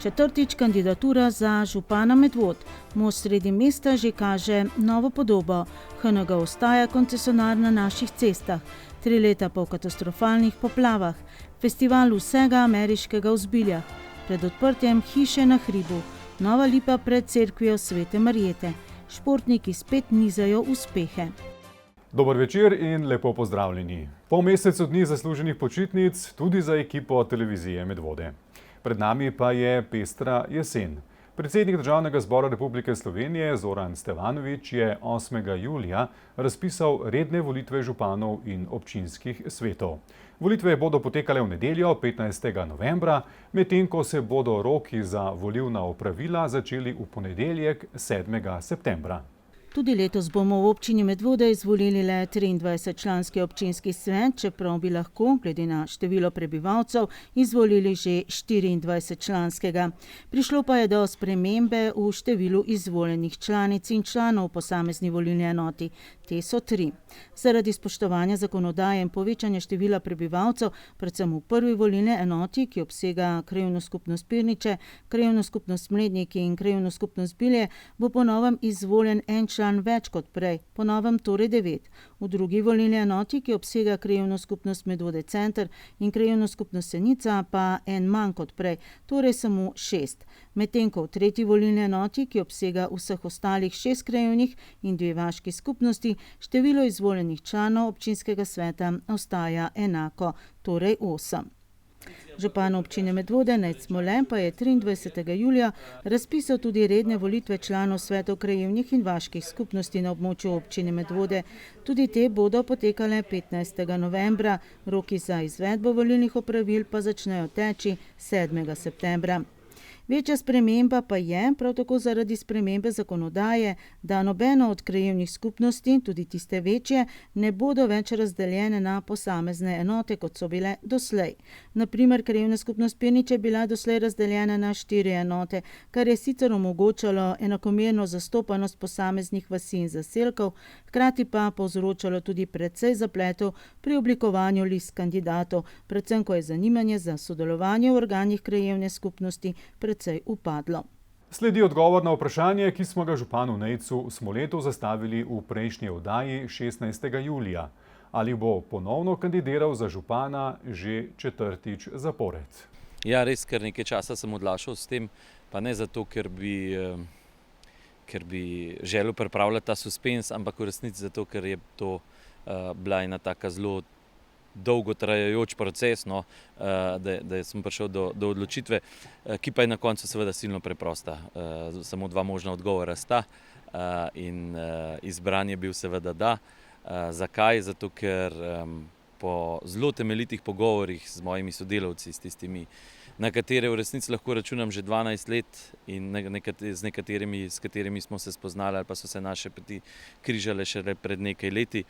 Četrtič kandidatura za župana Medvod. Most sredi mesta že kaže novo podobo. HNG ostaja koncesionar na naših cestah. 3 leta po katastrofalnih poplavah. Festival vsega ameriškega v Zbiljah. Pred odprtjem hiše na hribu. Nova lipa pred cerkvijo Svete Marjete. Športniki spet nizajo uspehe. Dober večer in lepo pozdravljeni. Po mesecu dni zasluženih počitnic tudi za ekipo televizije Medvode. Pred nami pa je pestra jesen. Predsednik Državnega zbora Republike Slovenije Zoran Stevanović je 8. julija razpisal redne volitve županov in občinskih svetov. Volitve bodo potekale v nedeljo 15. novembra, medtem ko se bodo roki za volilna opravila začeli v ponedeljek 7. septembra. Tudi letos bomo v občini Medvode izvolili le 23-članski občinski svet, čeprav bi lahko, glede na število prebivalcev, izvolili že 24-članskega. Prišlo pa je do spremembe v številu izvoljenih članic in članov posamezni volilni enoti. Te so 3. Zaradi spoštovanja zakonodaje in povečanja števila prebivalcev, predvsem v prvi volilni enoti, ki obsega krajevno skupnost Pirniče, krajevno skupnost Mledniki in krajevno skupnost Zbilje, bo po novem izvoljen en član več kot prej, po novem torej 9. V drugi volilni enoti, ki obsega krajevno skupnost Medvode Center in krajevno skupnost Senica, pa en manj kot prej, torej samo 6. Medtem ko v tretji volilni enoti, ki obsega vseh ostalih 6 krajevnih in 2 vaški skupnosti, število izvoljenih članov občinskega sveta ostaja enako, torej 8. Župan občine Medvode Nejc Smole pa je 23. julija razpisal tudi redne volitve članov svetov krajevnih in vaških skupnosti na območju občine Medvode. Tudi te bodo potekale 15. novembra, roki za izvedbo volilnih opravil pa začnejo teči 7. septembra. Večja sprememba pa je, prav tako zaradi spremembe zakonodaje, da nobeno od krajevnih skupnosti, tudi tiste večje, ne bodo več razdeljene na posamezne enote, kot so bile doslej. Na primer, krajevna skupnost Pirnič je bila doslej razdeljena na 4 enote, kar je sicer omogočalo enakomerno zastopanost posameznih vasi in zaselkov, hkrati pa povzročalo tudi precej zapletov pri oblikovanju list kandidatov, predvsem ko je zanimanje za sodelovanje v organih krajevne skupnosti precej upadlo. Sledi odgovor na vprašanje, ki smo ga županu Nejcu Smoletu zastavili v prejšnji oddaji 16. julija. Ali bo ponovno kandidiral za župana že 4. zapored? Ja, res, ker nekaj časa sem odlašal s tem, pa ne zato, ker bi želel pripravljati ta suspens, ampak v resnici zato, ker je to bila ena taka zelo dolgotrajajoč proces, da sem prišel do odločitve, ki pa je na koncu seveda silno preprosta. Samo 2 možna odgovora sta in izbran je bil seveda da. Zakaj? Zato, ker po zelo temeljitih pogovorih z mojimi sodelavci, s tistimi, na katere v resnici lahko računam že 12 let in s katerimi smo se spoznali ali pa so se naše poti križale šele pred nekaj leti,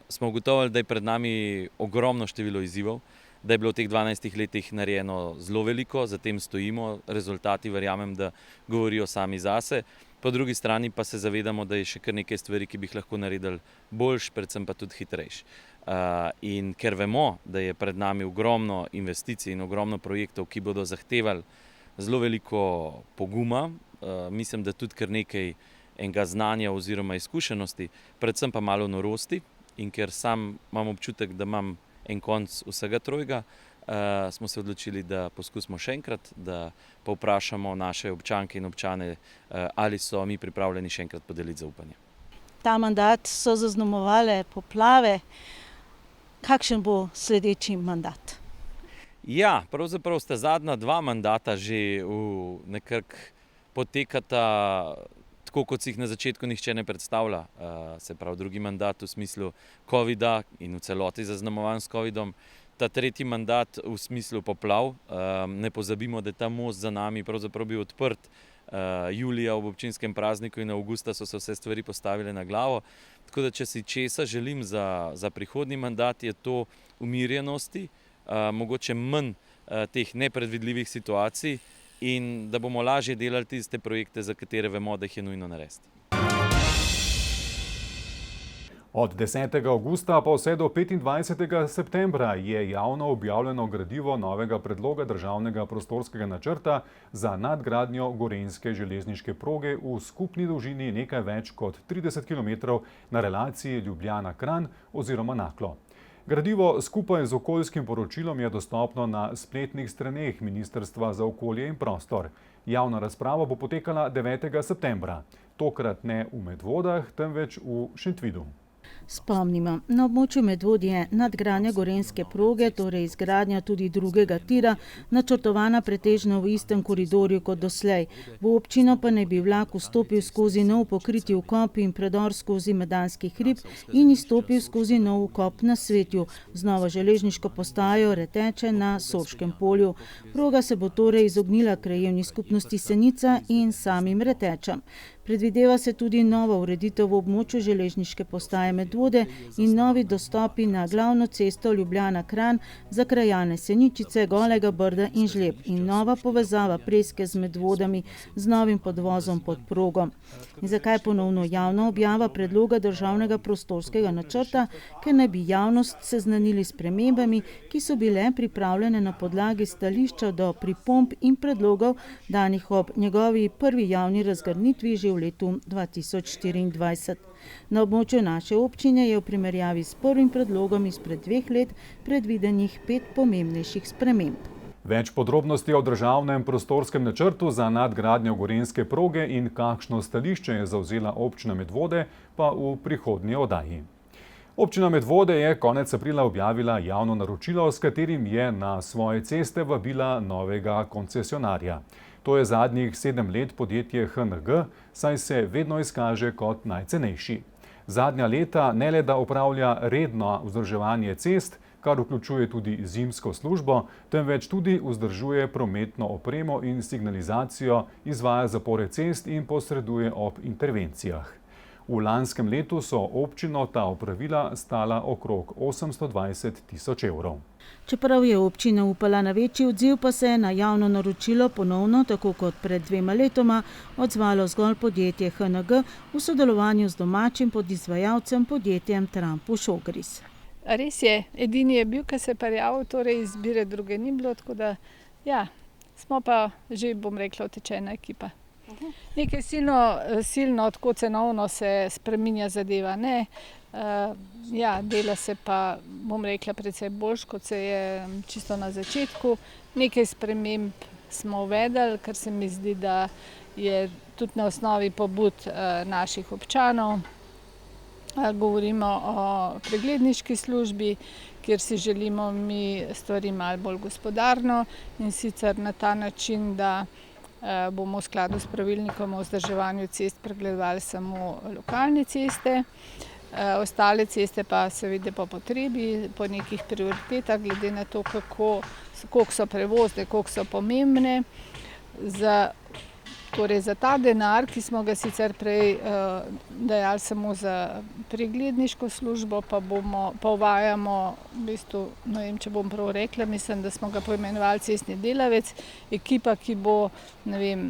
smo ugotovili, da je pred nami ogromno število izzivov, da je bilo v teh 12 letih narejeno zelo veliko, za tem stojimo, rezultati verjamem, da govorijo sami zase. Po drugi strani pa se zavedamo, da je še kar nekaj stvari, ki bi jih lahko naredili boljš, predvsem pa tudi hitrejš. In ker vemo, da je pred nami ogromno investicij in ogromno projektov, ki bodo zahtevali zelo veliko poguma, mislim, da tudi kar nekaj enega znanja oziroma izkušenosti, predvsem pa malo norosti, in ker sam imam občutek, da imam en konc vsega trojega, smo se odločili, da poskusimo še enkrat, da povprašamo naše občanke in občane, ali so mi pripravljeni še enkrat podeliti zaupanje. Ta mandat so zaznamovale poplave. Kakšen bo sledeči mandat? Ja, pravzaprav sta zadnja 2 mandata že nekako potekata tako, kot si jih na začetku nihče ne predstavlja. Se pravi, drugi mandat v smislu covida in v celoti zaznamovan s covidom. Ta tretji mandat v smislu poplav. Ne pozabimo, da je ta most za nami pravzaprav bil odprt julija ob občinskem prazniku in avgusta so se vse stvari postavile na glavo. Tako da, če si česa želim za prihodnji mandat, je to umirjenosti, mogoče manj teh nepredvidljivih situacij in da bomo lažje delali tiste projekte, za katere vemo, da jih je nujno narediti. Od 10. avgusta pa vse do 25. septembra je javno objavljeno gradivo novega predloga državnega prostorskega načrta za nadgradnjo gorenjske železniške proge v skupni dolžini nekaj več kot 30 km na relaciji Ljubljana-Kranj oziroma Naklo. Gradivo skupaj z okoljskim poročilom je dostopno na spletnih straneh Ministrstva za okolje in prostor. Javna razprava bo potekala 9. septembra, tokrat ne v Medvodah, temveč v Šentvidu. Spomnimo, na območju Medvod je nadgradnja gorenjske proge, torej izgradnja tudi drugega tira, načrtovana pretežno v istem koridorju kot doslej. V občino pa naj bi vlak vstopil skozi nov pokriti vkop in predor skozi Medanski hrib in izstopil skozi nov vkop na Svetju, z novo železniško postajo Reteče na Soškem polju. Proga se bo torej izognila krajevni skupnosti Senica in samim Retečam. Predvideva se tudi nova ureditev v območju železniške postaje Medvode in novi dostopi na glavno cesto Ljubljana-Kranj za krajane Seničice, Golega Brda in Žleb in nova povezava Preske z Medvodami z novim podvozom pod progo. In zakaj ponovno javna objava predloga državnega prostorskega načrta, ker naj bi javnost seznanili s spremembami, ki so bile pripravljene na podlagi stališča do pripomb in predlogov danih ob njegovi prvi javni razgrnitvi že v letu 2024. Na območju naše občine je v primerjavi s prvim predlogom izpred 2 let predvidenih 5 pomembnejših sprememb. Več podrobnosti o državnem prostorskem načrtu za nadgradnjo gorenjske proge in kakšno stališče je zavzela občina Medvode pa v prihodnji oddaji. Občina Medvode je konec aprila objavila javno naročilo, s katerim je na svoje ceste vabila novega koncesionarja. To je zadnjih 7 let podjetje HNG, saj se vedno izkaže kot najcenejši. Zadnja leta ne le da opravlja redno vzdrževanje cest, kar vključuje tudi zimsko službo, temveč tudi vzdržuje prometno opremo in signalizacijo, izvaja zapore cest in posreduje ob intervencijah. V lanskem letu so občino ta opravila stala okrog 820 000 evrov. Čeprav je občina upala na večji odziv, pa se je na javno naročilo ponovno, tako kot pred 2 letoma, odzvalo zgolj podjetje HNG v sodelovanju z domačim podizvajalcem podjetjem Trampuš-Ogris. Res je, edini je bil, ki se je prijavil, torej izbire druge ni bilo, tako da ja, smo pa že, bom rekla, utečena ekipa. Nekaj silno, tako cenovno se spreminja zadeva, ne. Ja, dela se pa, bom rekla, precej boljš, kot se je čisto na začetku. Nekaj sprememb smo uvedli, ker se mi zdi, da je tudi na osnovi pobud naših občanov. Govorimo o pregledniški službi, kjer si želimo mi stvari malo bolj gospodarno in sicer na ta način, da bomo v skladu s pravilnikom o vzdrževanju cest pregledovali samo lokalne ceste, ostale ceste pa seveda po potrebi, po nekih prioritetah, glede na to, koliko so prevozne, koliko so pomembne. Torej za ta denar, ki smo ga sicer prej dajali samo za pregledniško službo, pa uvajamo, v bistvu, ne vem, če bom prav rekla, mislim, da smo ga poimenovali cestni delavec, ekipa, ki bo, ne vem,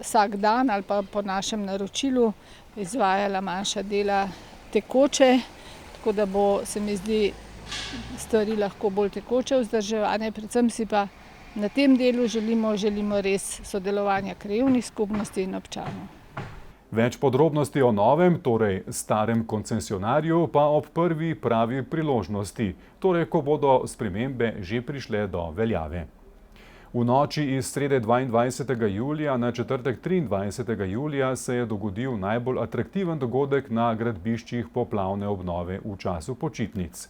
vsak dan ali pa po našem naročilu izvajala manjša dela tekoče, tako da bo, se mi zdi, stvari lahko bolj tekoče vzdrževane, predvsem si pa na tem delu želimo res sodelovanja krajevnih skupnosti in občanov. Več podrobnosti o novem, torej starem koncesionarju, pa ob prvi pravi priložnosti, torej ko bodo spremembe že prišle do veljave. V noči iz srede 22. julija na četrtek 23. julija se je dogodil najbolj atraktiven dogodek na gradbiščih poplavne obnove v času počitnic.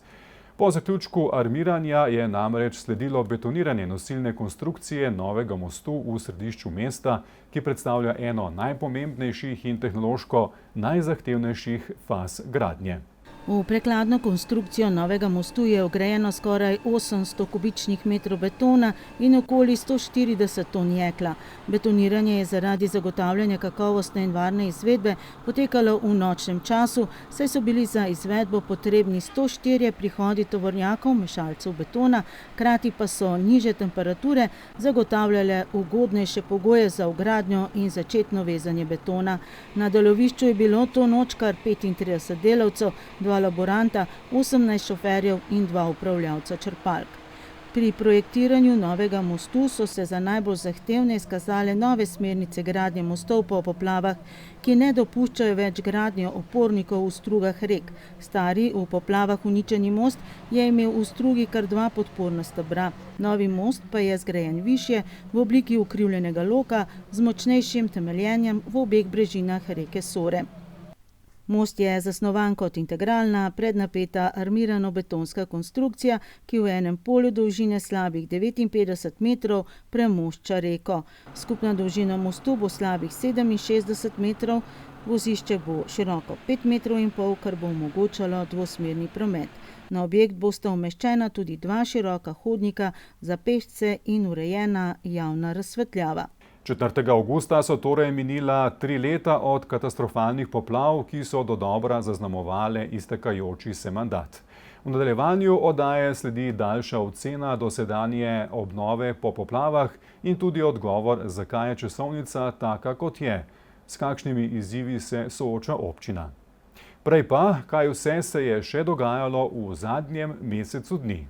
Po zaključku armiranja je namreč sledilo betoniranje nosilne konstrukcije novega mostu v središču mesta, ki predstavlja eno najpomembnejših in tehnološko najzahtevnejših faz gradnje. V prekladno konstrukcijo novega mostu je vgrajeno skoraj 800 kubičnih metrov betona in okoli 140 ton jekla. Betoniranje je zaradi zagotavljanja kakovostne in varne izvedbe potekalo v nočnem času, saj so bili za izvedbo potrebni 104 prihodi tovornjakov, mešalcev betona, hkrati pa so nižje temperature zagotavljale ugodnejše pogoje za vgradnjo in začetno vezanje betona. Na delovišču je bilo to noč kar 35 delavcev, 2 laboranta, 18 šoferjev in 2 upravljavca črpalk. Pri projektiranju novega mostu so se za najbolj zahtevne izkazale nove smernice gradnje mostov po poplavah, ki ne dopuščajo več gradnje opornikov v strugah rek. Stari, v poplavah uničeni most je imel v strugi kar 2 podporna stebra. Novi most pa je zgrajen višje, v obliki ukrivljenega loka, z močnejšim temeljenjem v obeh brežinah reke Sore. Most je zasnovan kot integralna, prednapeta armirano-betonska konstrukcija, ki v enem polju dolžine slabih 59 metrov premošča reko. Skupna dolžina mostu bo slabih 67 metrov, vozišče bo široko 5,5 metrov, kar bo omogočalo dvosmerni promet. Na objekt bosta umeščena tudi 2 široka hodnika za pešce in urejena javna razsvetljava. 4. avgusta so torej minila 3 leta od katastrofalnih poplav, ki so dodobra zaznamovale iztekajoči se mandat. V nadaljevanju oddaje sledi daljša ocena dosedanje obnove po poplavah in tudi odgovor, zakaj je časovnica taka, kot je, s kakšnimi izzivi se sooča občina. Prej pa, kaj vse se je še dogajalo v zadnjem mesecu dni.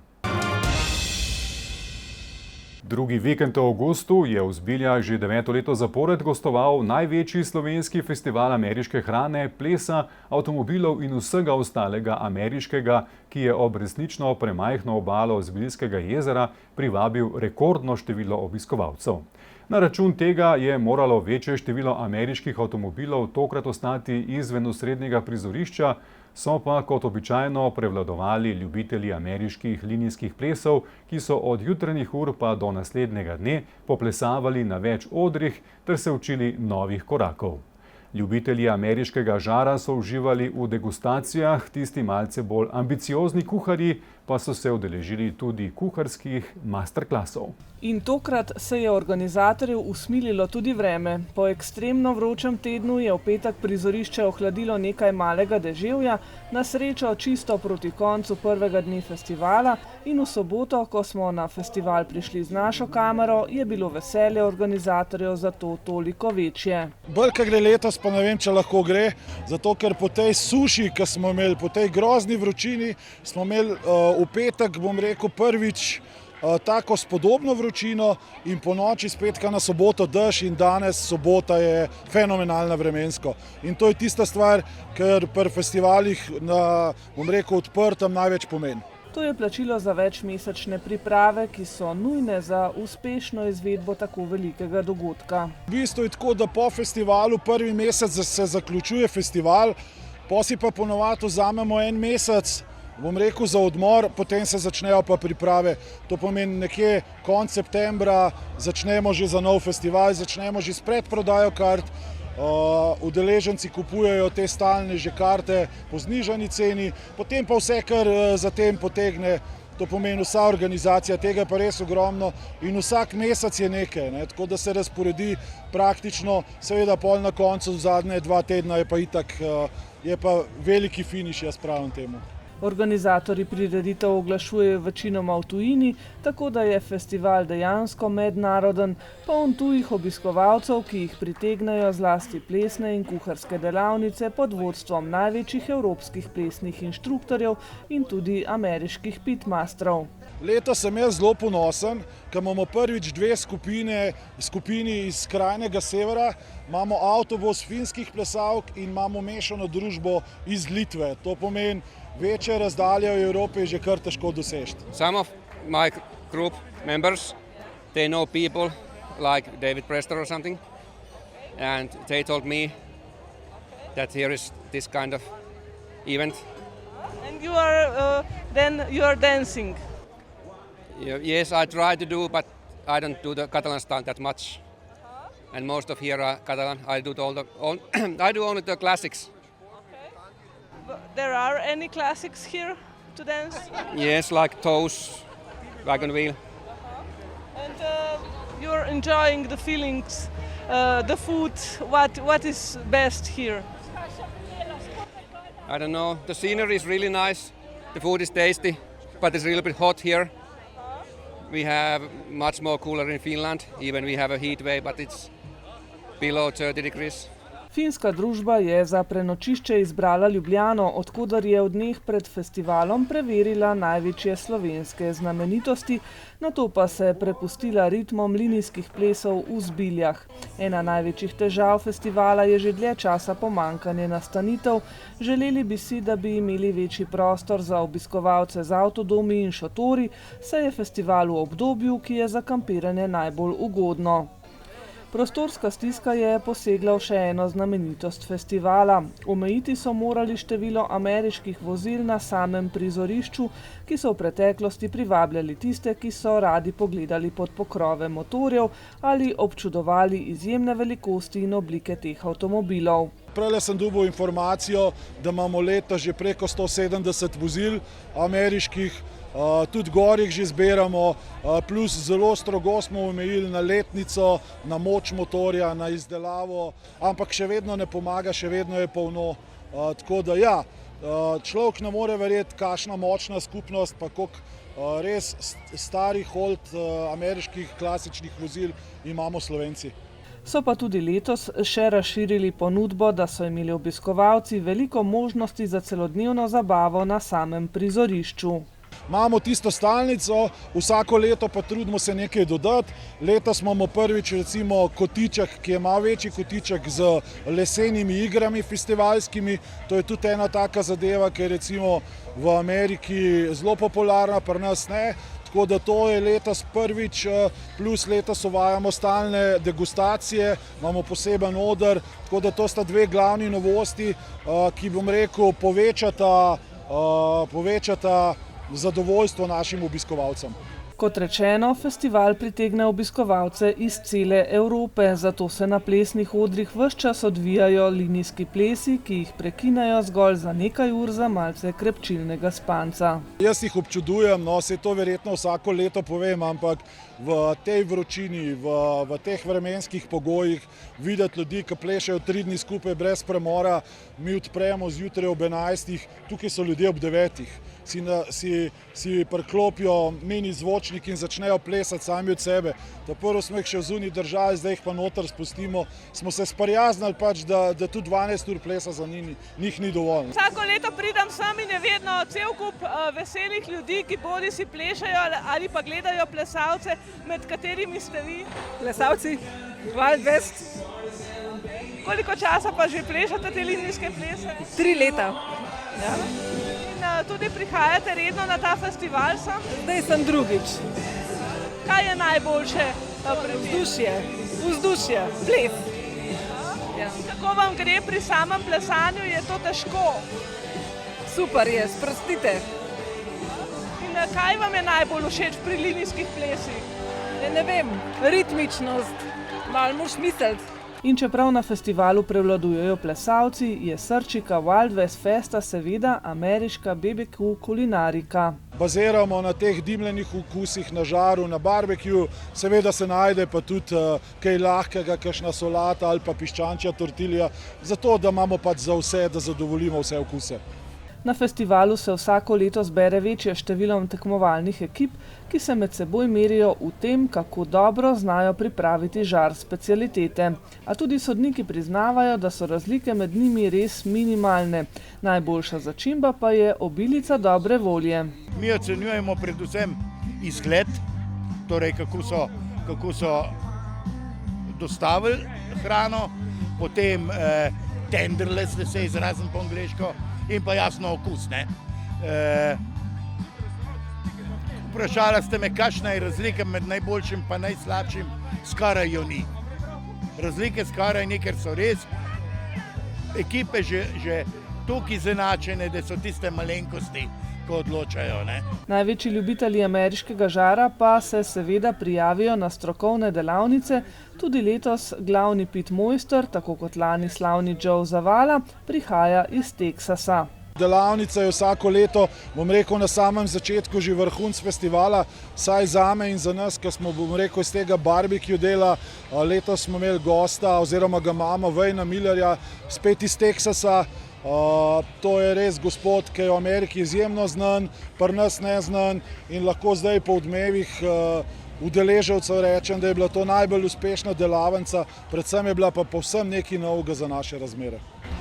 Drugi vikend v avgustu je v Zbiljah že 9. leto zapored gostoval največji slovenski festival ameriške hrane, plesa, avtomobilov in vsega ostalega ameriškega, ki je ob resnično premajhno obalo Zbiljskega jezera privabil rekordno število obiskovalcev. Na račun tega je moralo večje število ameriških avtomobilov tokrat ostati izven osrednjega prizorišča, so pa kot običajno prevladovali ljubitelji ameriških linijskih plesov, ki so od jutranjih ur pa do naslednjega dne poplesavali na več odrih ter se učili novih korakov. Ljubitelji ameriškega žara so uživali v degustacijah, tisti malce bolj ambiciozni kuharji pa so se udeležili tudi kuharskih masterklasov. In tokrat se je organizatorjev usmililo tudi vreme. Po ekstremno vročem tednu je v petek prizorišče ohladilo nekaj malega deževja, na srečo čisto proti koncu prvega dne festivala, in v soboto, ko smo na festival prišli z našo kamero, je bilo veselje organizatorjev zato toliko večje. Bolj, kar gre letos, pa ne vem, če lahko gre, zato ker po tej suši, ki smo imeli, po tej grozni vročini, smo imeli v petek, bom rekel, prvič tako spodobno vročino in po noči z petka na soboto dež in danes sobota je fenomenalna vremensko. In to je tista stvar, ker pri festivalih na, bom rekel, odprtem največ pomeni. To je plačilo za večmesečne priprave, ki so nujne za uspešno izvedbo tako velikega dogodka. V bistvu je tako, da po festivalu prvi mesec se zaključuje festival, potem si pa ponovadi vzamemo en mesec, bom rekel, za odmor, potem se začnejo pa priprave. To pomeni nekje konec septembra začnemo že za nov festival, začnemo že s predprodajo kart, udeleženci kupujejo te stalne že karte po znižani ceni, potem pa vse, kar zatem potegne, to pomeni vsa organizacija, tega pa res ogromno in vsak mesec je nekaj, tako da se razporedi praktično, seveda pol na koncu zadnje 2 tedna je pa itak, je pa veliki finiš, jaz pravim temu. Organizatorji prireditev oglašujejo večinoma v tujini, tako da je festival dejansko mednaroden, poln tujih obiskovalcev, ki jih pritegnajo zlasti plesne in kuharske delavnice pod vodstvom največjih evropskih plesnih inštruktorjev in tudi ameriških pitmasterov. Letos sem jaz zelo ponosen, ker imamo prvič 2 skupini iz skrajnega severa, imamo avtobus finskih plesalk in imamo mešano družbo iz Litve. To pomeni, večje razdalje v Evropi je že kar težko doseči. Some of my group members, they know people like David Prester or something, and they told me that here is this kind of event. And you are dancing. Yes, I try to do, but I don't do the Catalan style that much. And most of here are Catalan. I do only the classics. There are any classics here to dance? Yes, like toes, wagon wheel. And you're enjoying the feelings, the food. What is best here? I don't know. The scenery is really nice. The food is tasty, but it's a little bit hot here. We have much more cooler in Finland. Even we have a heat wave, but it's below 30 degrees. Finska družba je za prenočišče izbrala Ljubljano, odkudar je v dneh pred festivalom preverila največje slovenske znamenitosti, nato pa se prepustila ritmom linijskih plesov v Zbiljah. Ena največjih težav festivala je že dlje časa pomanjkanje nastanitev. Želeli bi si, da bi imeli večji prostor za obiskovalce z avtodomi in šotori, saj je festival v obdobju, ki je za kampiranje najbolj ugodno. Prostorska stiska je posegla v še eno znamenitost festivala. Omejiti so morali število ameriških vozil na samem prizorišču, ki so v preteklosti privabljali tiste, ki so radi pogledali pod pokrove motorjev ali občudovali izjemne velikosti in oblike teh avtomobilov. Prejle sem dobil informacijo, da imamo letos že preko 170 vozil ameriških, tudi gor jih že zbiramo, plus zelo strogo smo omejili na letnico, na moč motorja, na izdelavo, ampak še vedno ne pomaga, še vedno je polno. Tako da ja, človek ne more verjeti, kakšna močna skupnost, pa koliko res starih old ameriških klasičnih vozil imamo Slovenci. So pa tudi letos še razširili ponudbo, da so imeli obiskovalci veliko možnosti za celodnevno zabavo na samem prizorišču. Imamo tisto stalnico, vsako leto pa trudimo se nekaj dodati. Letos imamo prvič recimo kotiček, ki je malo večji kotiček z lesenimi igrami festivalskimi. To je tudi ena taka zadeva, ki je recimo v Ameriki zelo popularna, pri nas ne. Tako da to je letos prvič, plus letos uvajamo stalne degustacije, imamo poseben oder, tako da to sta dve glavni novosti, ki bom rekel povečata zadovoljstvo našim obiskovalcem. Kot rečeno, festival pritegne obiskovalce iz cele Evrope, zato se na plesnih odrih ves čas odvijajo linijski plesi, ki jih prekinejo zgolj za nekaj ur za malce krepčilnega spanca. Jaz jih občudujem, se to verjetno vsako leto povem, ampak v tej vročini, v teh vremenskih pogojih videti ljudi, ki plešajo 3 dni skupaj brez premora, mi odpremo zjutraj ob 11, tukaj so ljudje ob 9. Si priklopijo mini zvočnik in začnejo plesati sami od sebe. Prvo smo jih še zunaj držali, zdaj jih pa noter spustimo. Smo se sprijaznili pač, da tudi 12 ur plesa za njih ni dovolj. Vsako leto pridem sem in je vedno cel kup veselih ljudi, ki bodisi plešajo ali pa gledajo plesalce, med katerimi ste vi. Plesalci, Wild West. Koliko časa pa že plešate te linijske plese? 3 leta. Ja. In tudi prihajate redno na ta festival sem? Zdaj sem drugič. Kaj je najboljše pri tem? Vzdušje, ples. Ja. Kako vam gre pri samem plesanju, je to težko? Super je, sprostite. In kaj vam je najbolj všeč pri linijskih plesih? Ne vem, ritmičnost, malo moraš misliti. In čeprav na festivalu prevladujejo plesalci, je srčika Wild West Festa seveda ameriška BBQ kulinarika. Baziramo na teh dimljenih okusih, na žaru, na barbecue, seveda se najde pa tudi kaj lahkega, kakšna solata ali pa piščančja tortilja, zato da imamo pač za vse, da zadovoljimo vse okuse. Na festivalu se vsako leto zbere večje število tekmovalnih ekip, ki se med seboj merijo v tem, kako dobro znajo pripraviti žar specialitete. A tudi sodniki priznavajo, da so razlike med njimi res minimalne. Najboljša začimba pa je obilica dobre volje. Mi ocenjujemo predvsem izgled, torej kako so dostavili hrano, potem tenderless, da se izrazim po angleško, in pa jasno okus. Vprašala ste me, kakšna je razlika med najboljšim pa najslabšim, skoraj jo ni. Razlike skoraj ni, ker so res ekipe že toliko izenačene, da so tiste malenkosti, ko odločajo. Največji ljubitelji ameriškega žara pa se seveda prijavijo na strokovne delavnice. Tudi letos glavni pit mojster, tako kot lani slavni Joe Zavala, prihaja iz Teksasa. Delavnica je vsako leto, bom rekel, na samem začetku že vrhunec festivala, saj zame in za nas, ki smo, bom rekel, iz tega barbecue dela. Letos smo imeli gosta, oziroma ga imamo, Wayna Millerja, spet iz Teksasa. To je res gospod, ki je v Ameriki izjemno znan, pri nas neznan in lahko zdaj po odmevih udeležencev rečem, da je bila to najbolj uspešna delavnica, predvsem je bila pa povsem nekaj novega za naše razmere.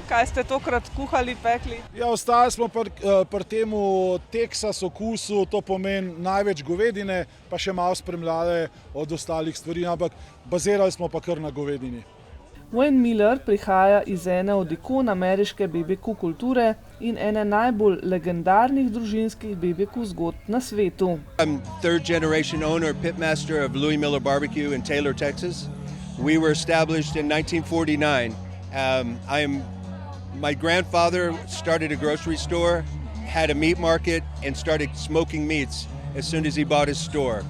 Kaj ste tokrat kuhali, pekli? Ja, ostali smo pri temu Texas okusu, to pomeni največ govedine, pa še malo spremljale od ostalih stvari, ampak bazirali smo pa kar na govedini. Wayne Miller prihaja iz ene od ikon ameriške BBQ kulture in ene najbolj legendarnih družinskih BBQ zgodb na svetu. I'm third generation owner, pitmaster of Louis Miller Barbecue in Taylor, Texas. We were established in 1949. My grandfather started a grocery store, had a meat market, and started smoking meats as soon as he bought his store.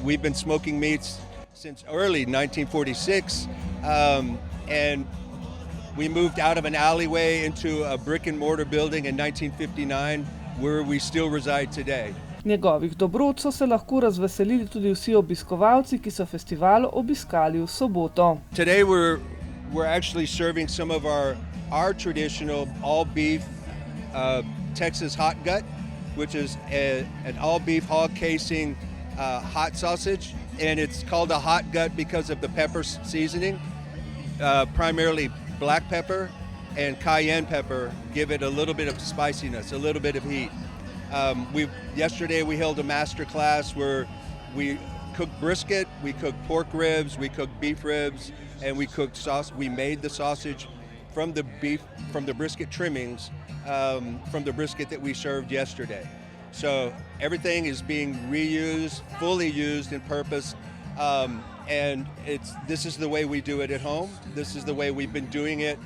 We've been smoking meats since early 1946, and we moved out of an alleyway into a brick and mortar building in 1959, where we still reside today. Njegovih dobrot so se lahko razveselili tudi vsi obiskovalci, ki so festival obiskali v soboto. Today we're actually serving some of our traditional all-beef Texas hot gut, which is an all-beef hog casing hot sausage, and it's called a hot gut because of the pepper seasoning. Primarily black pepper and cayenne pepper give it a little bit of spiciness, a little bit of heat. Yesterday we held a master class where we cooked brisket, we cooked pork ribs, we cooked beef ribs, and we cooked sauce. We made the sausage from the beef, from the brisket trimmings, from the brisket that we served yesterday. So everything is being reused, fully used in purpose, and this is the way we do it at home. This is the way we've been doing it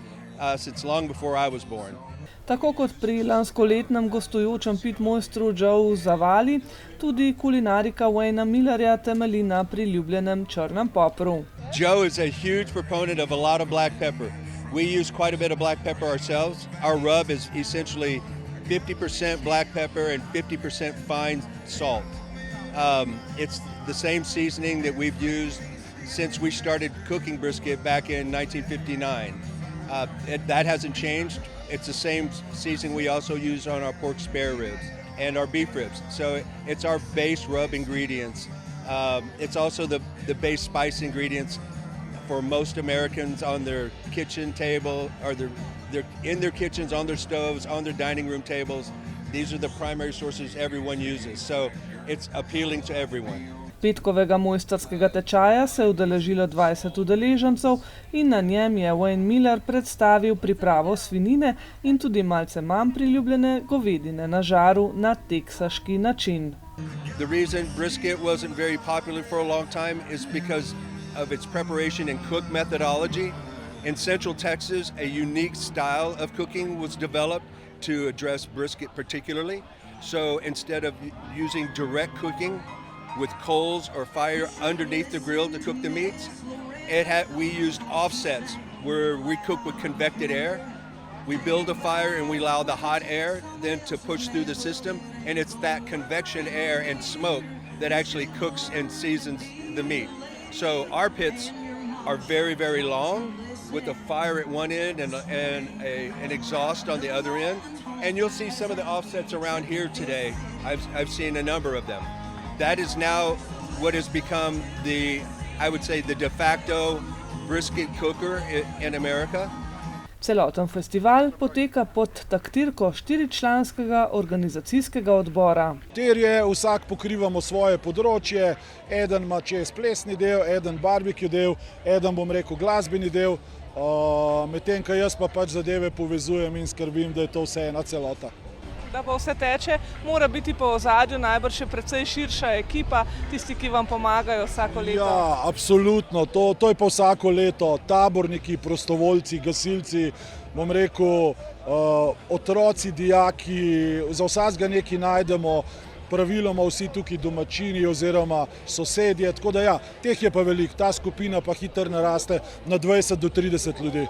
since long before I was born. Tako kot pri lanskoletnem gostujočem pitmojstru Joe Zavali, tudi kulinarika Wayna Millerja temelji na priljubljenem črnem popru. Joe is a huge proponent of a lot of black pepper. We use quite a bit of black pepper ourselves. Our rub is essentially 50% black pepper and 50% fine salt. It's the same seasoning that we've used since we started cooking brisket back in 1959. That hasn't changed. It's the same seasoning we also use on our pork spare ribs and our beef ribs. So it's our base rub ingredients. It's also the base spice ingredients for most Americans on their kitchen table, or they're in their kitchens, on their stoves, on their dining room tables. These are the primary sources everyone uses. So it's appealing to everyone. Petkovega mojstrskega tečaja se je udeležilo 20 udeležencev in na njem je Wayne Miller predstavil pripravo svinine in tudi malce manj priljubljene govedine na žaru na teksaški način. The reason brisket wasn't very popular for a long time is because of its preparation and cook methodology. In Central Texas, a unique style of cooking was developed to address brisket particularly. So instead of using direct cooking with coals or fire underneath the grill to cook the meats, we used offsets where we cook with convected air. We build a fire and we allow the hot air then to push through the system, and it's that convection air and smoke that actually cooks and seasons the meat. So our pits are very, very long with a fire at one end and an exhaust on the other end. And you'll see some of the offsets around here today. I've seen a number of them. That is now what has become I would say, the de facto brisket cooker in America. Celoten festival poteka pod taktirko 4-članskega organizacijskega odbora. Vsak pokrivamo svoje področje, eden ima čez plesni del, eden barbecue del, eden glasbeni del, medtem ko jaz pa zadeve povezujem in skrbim, da je to vse ena celota. Da pa vse teče, mora biti po ozadju najbrž še precej širša ekipa, tisti, ki vam pomagajo vsako leto. Ja, absolutno, to je pa vsako leto, taborniki, prostovoljci, gasilci, otroci, dijaki, za vsakega nekaj najdemo, praviloma vsi tukaj domačini oziroma sosedje, tako da ja, teh je pa veliko, ta skupina pa hitro naraste na 20 do 30 ljudi.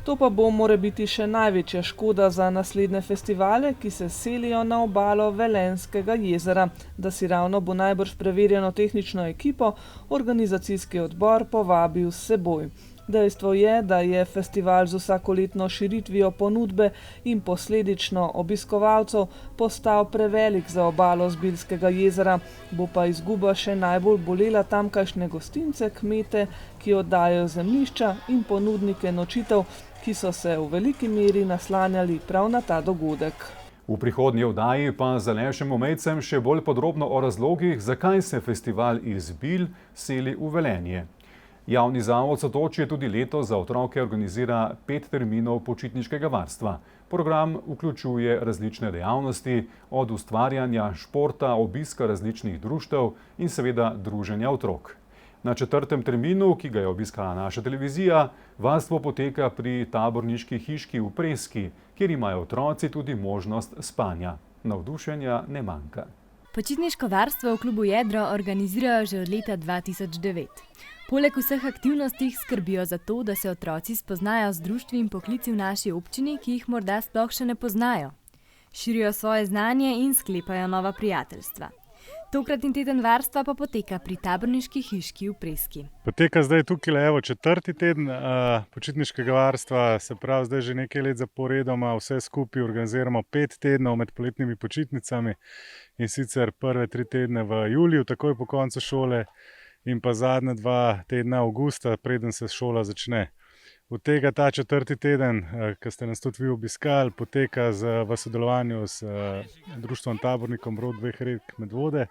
To pa bo morebiti še največja škoda za naslednje festivale, ki se selijo na obalo Velenjskega jezera. Da si ravno bo najbrž preverjeno tehnično ekipo organizacijski odbor povabil s seboj. Dejstvo je, da je festival z vsakoletno širitvijo ponudbe in posledično obiskovalcev postal prevelik za obalo Zbiljskega jezera, bo pa izguba še najbolj bolela tamkajšnje gostince, kmete, ki oddajajo zemljišča in ponudnike nočitev, ki so se v veliki meri naslanjali prav na ta dogodek. V prihodnji oddaji pa z Alešem Omejcem še bolj podrobno o razlogih, zakaj se festival iz Zbilj seli v Velenje. Javni zavod Sotočje tudi letos za otroke organizira 5 terminov počitniškega varstva. Program vključuje različne dejavnosti, od ustvarjanja, športa, obiska različnih društev in seveda druženja otrok. Na 4. terminu, ki ga je obiskala naša televizija, varstvo poteka pri taborniški hiški v Preski, kjer imajo otroci tudi možnost spanja. Navdušenja ne manjka. Počitniško varstvo v klubu Jedro organizirajo že od leta 2009. Poleg vseh aktivnosti skrbijo za to, da se otroci spoznajo z društvi in poklici v naši občini, ki jih morda sploh še ne poznajo. Širijo svoje znanje in sklepajo nova prijateljstva. Tokratni teden varstva pa poteka pri taborniški hiški v Preski. Poteka zdaj tukaj evo 4. teden počitniškega varstva, se pravi zdaj že nekaj let zaporedoma vse skupaj organiziramo 5 tednov med poletnimi počitnicami in sicer prve 3 tedne v juliju, takoj po koncu šole in pa zadnja 2 tedna avgusta, preden se šola začne. Od tega ta 4. teden, ki ste nas tudi vi obiskali, poteka v sodelovanju s društvom tabornikom Rod 2 rek Medvode,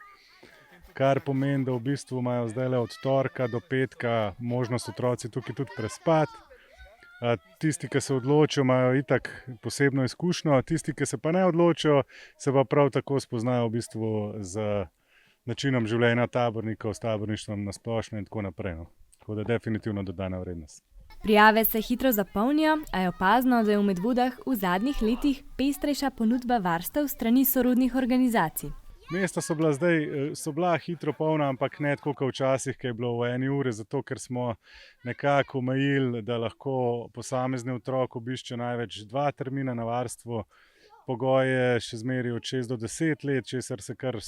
kar pomeni, da v bistvu imajo zdaj od torka do petka možnost otroci tukaj tudi prespati. Tisti, ki se odločijo, imajo itak posebno izkušnjo, tisti, ki se pa ne odločijo, se pa prav tako spoznajo v bistvu z načinom življenja tabornikov, s taborništvom na splošno in tako naprej. Tako da definitivno dodana vrednost. Prijave se hitro zapolnijo, a je opazno, da je v Medvodah v zadnjih letih pestrejša ponudba varstev strani sorodnih organizacij. Mesta so bila hitro polna, ampak ne tako kot včasih, ki je bilo v 1 uri, zato ker smo nekako omejili, da lahko posamezni otrok obišče največ 2 termina na varstvu. Pogoj je še zmeraj od 6 do 10 let, česar se kar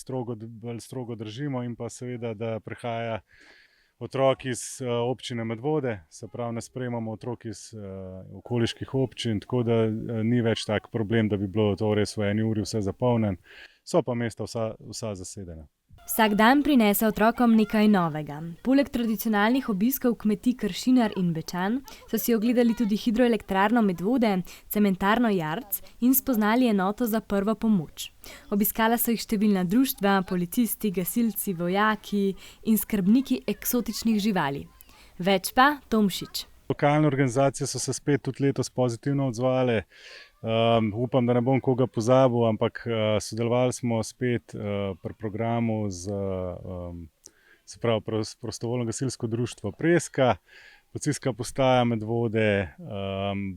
bolj strogo držimo, in pa seveda, da prihaja otrok iz občine Medvode, se pravi, ne sprejemamo otrok iz okoliških občin, tako da ni več tak problem, da bi bilo to res v 1 uri vse zapolnjeno. So pa mesta vsa zasedena. Vsak dan prinese otrokom nekaj novega. Poleg tradicionalnih obiskov kmetij Kršinar in Bečan so si ogledali tudi hidroelektrarno Medvode, cementarno Jarc in spoznali enoto za prvo pomoč. Obiskala so jih številna društva, policisti, gasilci, vojaki in skrbniki eksotičnih živali. Več pa Tomšič. Lokalne organizacije so se spet tudi letos pozitivno odzvale. Upam, da ne bom koga pozabil, ampak sodelovali smo spet pri programu z prostovoljno gasilsko društvo Preska, policijska postaja Medvode,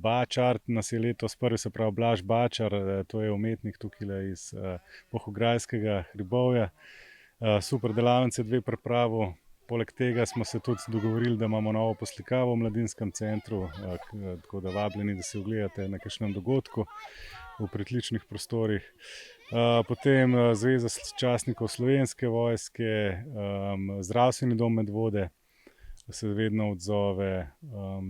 Bačar nas je letos prvi, se pravi Blaž Bačar, to je umetnik tukaj iz Bohograjskega hribovja. Super delavnice 2 pripravil. Poleg tega smo se tudi dogovorili, da imamo novo poslikavo v mladinskem centru, tako da vabljeni, da si ogledate na kakšnem dogodku v pritličnih prostorih. Potem Zveza častnikov Slovenske vojske, Zdravstveni dom Medvode se vedno odzove.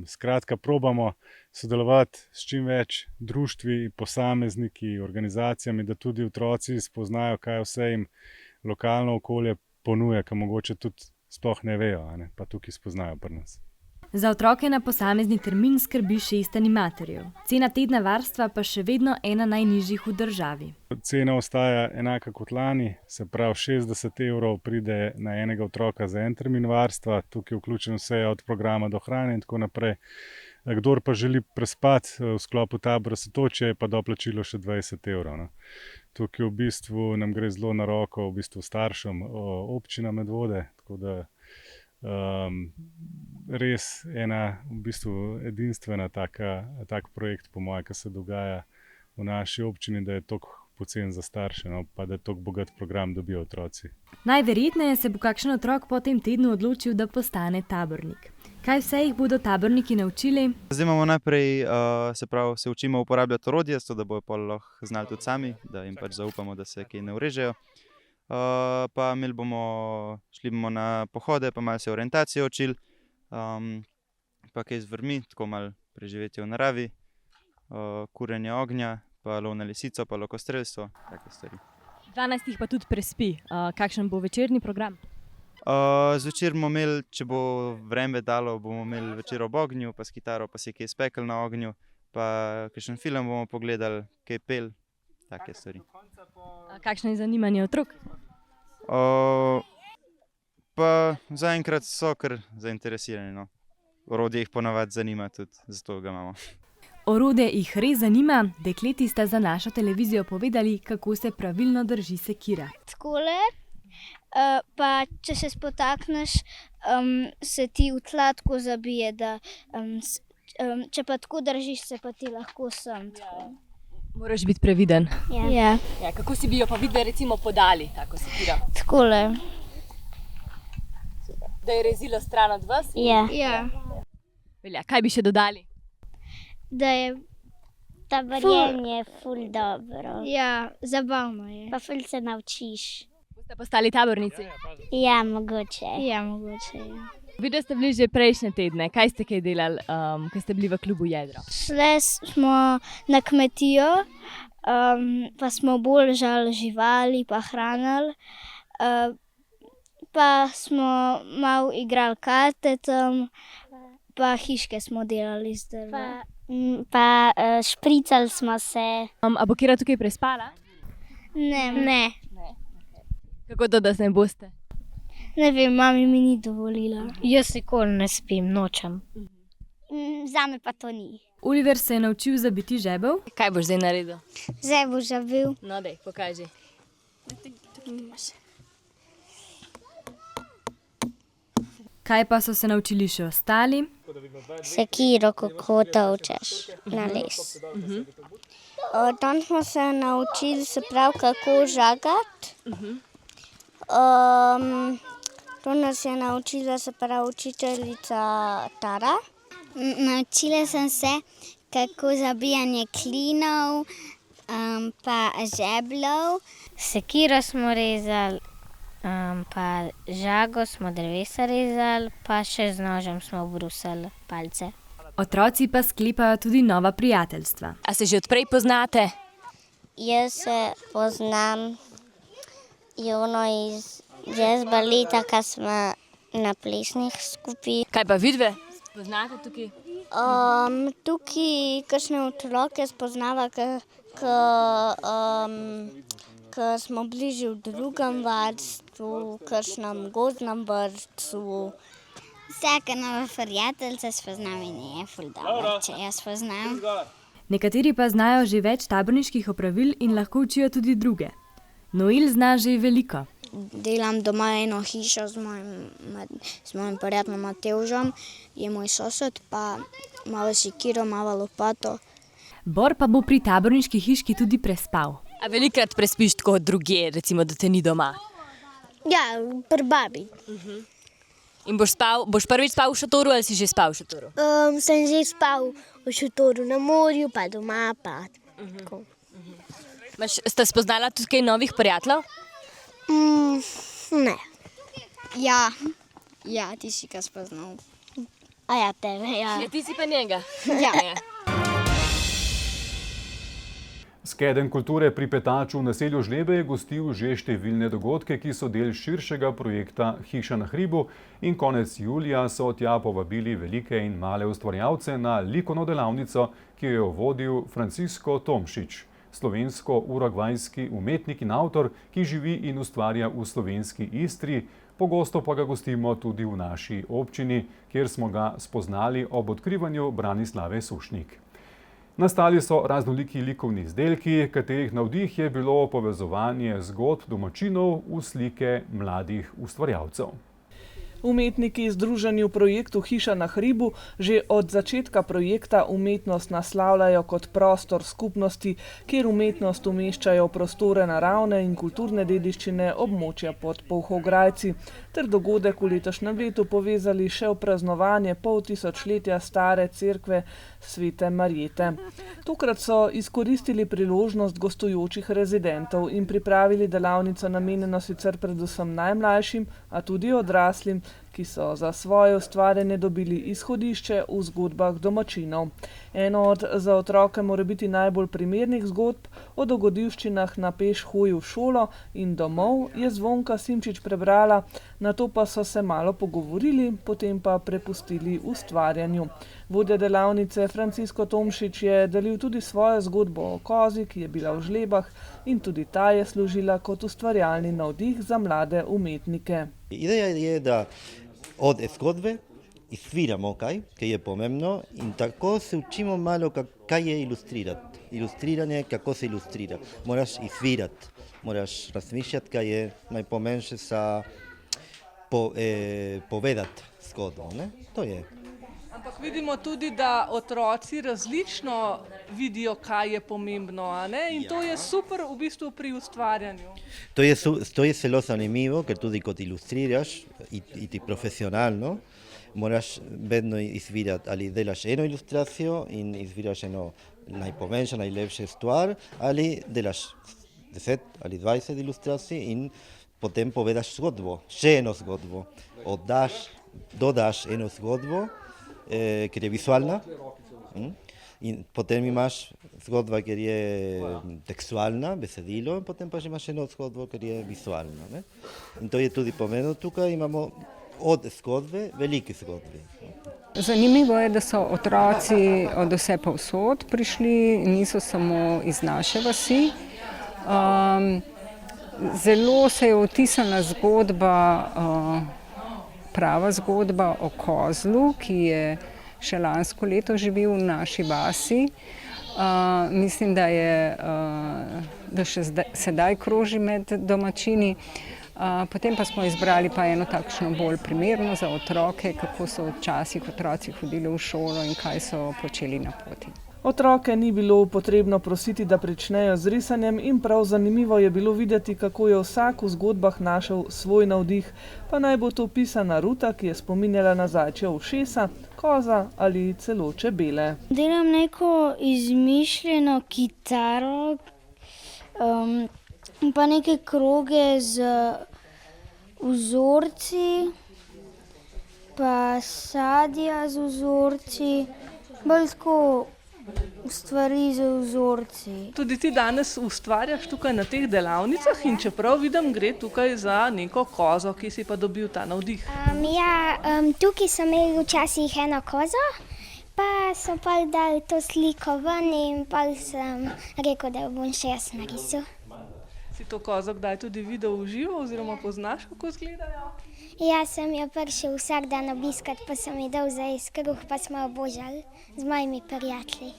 Skratka, probamo sodelovati s čim več društvi, posamezniki, organizacijami, da tudi otroci spoznajo, kaj vse jim lokalno okolje ponuja, kar mogoče tudi sploh ne vejo, pa tukaj spoznajo pri nas. Za otroke na posamezni termin skrbi 6 animatorjev. Cena tedna varstva pa še vedno ena najnižjih v državi. Cena ostaja enaka kot lani, se pravi 60 evrov pride na enega otroka za 1 termin varstva, tukaj je vključeno vse od programa do hrane in tako naprej. Kdor pa želi prespati v sklopu tabora Sotočje, pa doplačilo še 20 evrov. Tukaj v bistvu nam gre zelo na roko v bistvu staršem občina Medvode, tako da res ena v bistvu edinstvena tak projekt, po mojem, ki se dogaja v naši občini, da je toliko pocen za starše, pa da toliko bogat program dobijo otroci. Najverjetneje se bo kakšen otrok po tem tednu odločil, da postane tabornik. Kaj vse jih bodo taborniki naučili? Zdaj imamo najprej, se učimo uporabljati orodje, da bojo pol lahko znali tudi sami, da jim pač zaupamo, da se kaj ne urežejo. Pa šli bomo na pohode, pa malo se orientacijo učili. pa kaj z vrmi, tako malo preživetje v naravi, kurjenje ognja, pa lov na lisico, pa lokostrelstvo, take stvari. 12 pa tudi prespi. Kakšen bo večerni program? Zvečer bomo imeli, če bo vreme dalo, bomo imeli večer ob ognju, pa s kitaro, pa si kaj spekel na ognju, pa kakšen film bomo pogledali, kaj pel, take stvari. Kakšno je zanimanje otrok? Pa zaenkrat so kar zainteresirani, no. Orodje jih ponavadi zanima tudi, zato ga imamo. Orodje jih res zanima, dekleti sta za našo televizijo povedali, kako se pravilno drži sekira. Takole, pa če se spotakneš, se ti v tla tako zabije, da če pa tako držiš, se pa ti lahko sem. Moraš biti previden. Ja. Kako si bi jo pa videli recimo podali, tako sekiro? Takole. Da je rezilo stran od vas? Ja. Velja, kaj bi še dodali? Da je taborjenje ful dobro. Ja, zabavno je. Pa ful se naučiš. Boste postali tabornici? Ja, mogoče. Ja. Videli ste bili že prejšnje tedne. Kaj ste kaj delali, ko ste bili v klubu Jedro? Šli smo na kmetijo, pa smo bolj žal živali, pa hranili. Pa smo malo igrali karte tam, pa hiške smo delali z drva. Pa špricali smo se. A bo Kira tukaj prespala? Ne. Kako to, da se ne boste? Ne vem, mami mi ni dovolila. Jaz nikoli ne spim, nočem. Zame pa to ni. Oliver se je naučil zabiti žebelj. Kaj boš zdaj naredil? Zdaj bo zabil. No dej, pokaži. Kaj pa so se naučili še ostali? Sekiro, kako tolčeš na les. Tam smo se naučili, se pravi, kako žagati. To nas je naučila, se pravi, učiteljica Tara. Naučila sem se, kako zabijanje klinov, pa žebljev. Sekiro smo rezali. Pa žago smo drevesa rezali, pa še z nožem smo brusali palce. Otroci pa sklepajo tudi nova prijateljstva. A se že odprej poznate? Jaz se poznam Jono iz jazz baleta, ko smo na plesnih skupaj. Kaj pa vidve? Poznate tukaj? Tukaj kakšne otroke spoznava, ko smo bližje v drugem vrtcu, kakšnem gozdnem vrtcu. Vsaka nova prijateljica spoznam in je ful dobro, če jaz poznam. Nekateri pa znajo že več taborniških opravil in lahko učijo tudi druge. Noel zna že veliko. Delam doma eno hišo z mojim prijateljem Matevžem, je moj sosed, pa malo sekiro, malo lopato. Bor pa bo pri taborniški hiški tudi prespal. A velikokrat prespiš tako drugje, recimo, da te ni doma? Ja, pri babi. In boš prvič spal v šotoru ali si že spal v šotoru? Sem že spal v šotoru na morju, pa doma, pa tako. Ste spoznala tudi kaj novih prijateljev? Ne. Ja, ti si ga spoznal. A ja, tebe, ja. Ja, ti si pa njega. Ja. Skedenj kulture pri Petaču v naselju Žlebe je gostil že številne dogodke, ki so del širšega projekta Hiša na hribu, in konec julija so tja povabili velike in male ustvarjalce na likovno delavnico, ki jo je vodil Francisco Tomšič, slovensko-urugvajski umetnik in avtor, ki živi in ustvarja v slovenski Istri, pogosto pa ga gostimo tudi v naši občini, kjer smo ga spoznali ob odkrivanju Branislave Sušnik. Nastali so raznoliki likovni izdelki, katerih navdih je bilo povezovanje zgodb domačinov v slike mladih ustvarjalcev. Umetniki združeni v projektu Hiša na hribu že od začetka projekta umetnost naslavljajo kot prostor skupnosti, kjer umetnost umeščajo v prostore naravne in kulturne dediščine območja pod Polhograjci, ter dogodek v letošnjem letu povezali še v praznovanje poltisočletja stare cerkve Svete Marjete. Tokrat so izkoristili priložnost gostujočih rezidentov in pripravili delavnico namenjeno sicer predvsem najmlajšim, a tudi odraslim, ki so za svoje ustvarjanje dobili izhodišče v zgodbah domačinov. Eno od za otroke mora biti najbolj primernih zgodb o dogodivščinah na peš hoji v šolo in domov je Zvonka Simčič prebrala, nato pa so se malo pogovorili, potem pa prepustili ustvarjanju. Vodja delavnice Francisko Tomšič je delil tudi svojo zgodbo o kozi, ki je bila v žlebah in tudi ta je služila kot ustvarjalni navdih za mlade umetnike. Ideja je, da od zgodbe izviramo kaj je pomembno in tako se učimo malo, kaj je ilustrirati. Ilustriranje, kako se ilustrira. Moraš izvirati, moraš razmišljati, kaj je najpomembnejše za povedati zgodbo. Ne? To je. Ampak vidimo tudi, da otroci različno vidijo, kaj je pomembno, a ne? In to je super v bistvu pri ustvarjanju. To je zelo zanimivo, ker tudi kot ilustriraš, iti profesionalno, moraš vedno izvirati, ali delaš eno ilustracijo in izviraš eno najpomembnejšo, najlepše stvar, ali delaš 10 ali 20 ilustracij in potem povedaš zgodbo, še eno zgodbo, dodaš eno zgodbo, ker je vizualna, in potem imaš zgodba, ker je tekstualna, besedilo, in potem pa imaš eno zgodbo, ker je vizualna. Ne? In to je tudi pomembno, tukaj imamo od zgodbe velike zgodbe. Zanimivo je, da so otroci od vse povsod prišli, niso samo iz naše vasi. Zelo se je vtisnila zgodba, prava zgodba o kozlu, ki je še lansko leto živel v naši vasi. Mislim, da še sedaj kroži med domačini. Potem pa smo izbrali pa eno takšno bolj primerno za otroke, kako so včasih otroci hodili v šolo in kaj so počeli na poti. Otroke ni bilo potrebno prositi, da pričnejo z risanjem in prav zanimivo je bilo videti, kako je vsak v zgodbah našel svoj navdih, pa naj bo to pisana ruta, ki je spominjala na zajčja ušesa, koza ali celo čebele. Delam neko izmišljeno kitaro, pa neke kroge z vzorci, pa sadja z vzorci, bolj tako stvari z vzorci. Tudi ti danes ustvarjaš tukaj na teh delavnicah in čeprav vidim, gre tukaj za neko kozo, ki si pa dobil ta navdih. Tukaj sem imel včasih eno kozo, pa so pa dali to sliko ven in pa sem rekel, da bom še jaz narisal. Si to kozo kdaj tudi videl v živo oziroma poznaš, kako izgledajo? Ja, sem jo prišel vsak dan obiskat, pa sem ji dal za kruh, pa smo jo božali z mojimi prijatelji.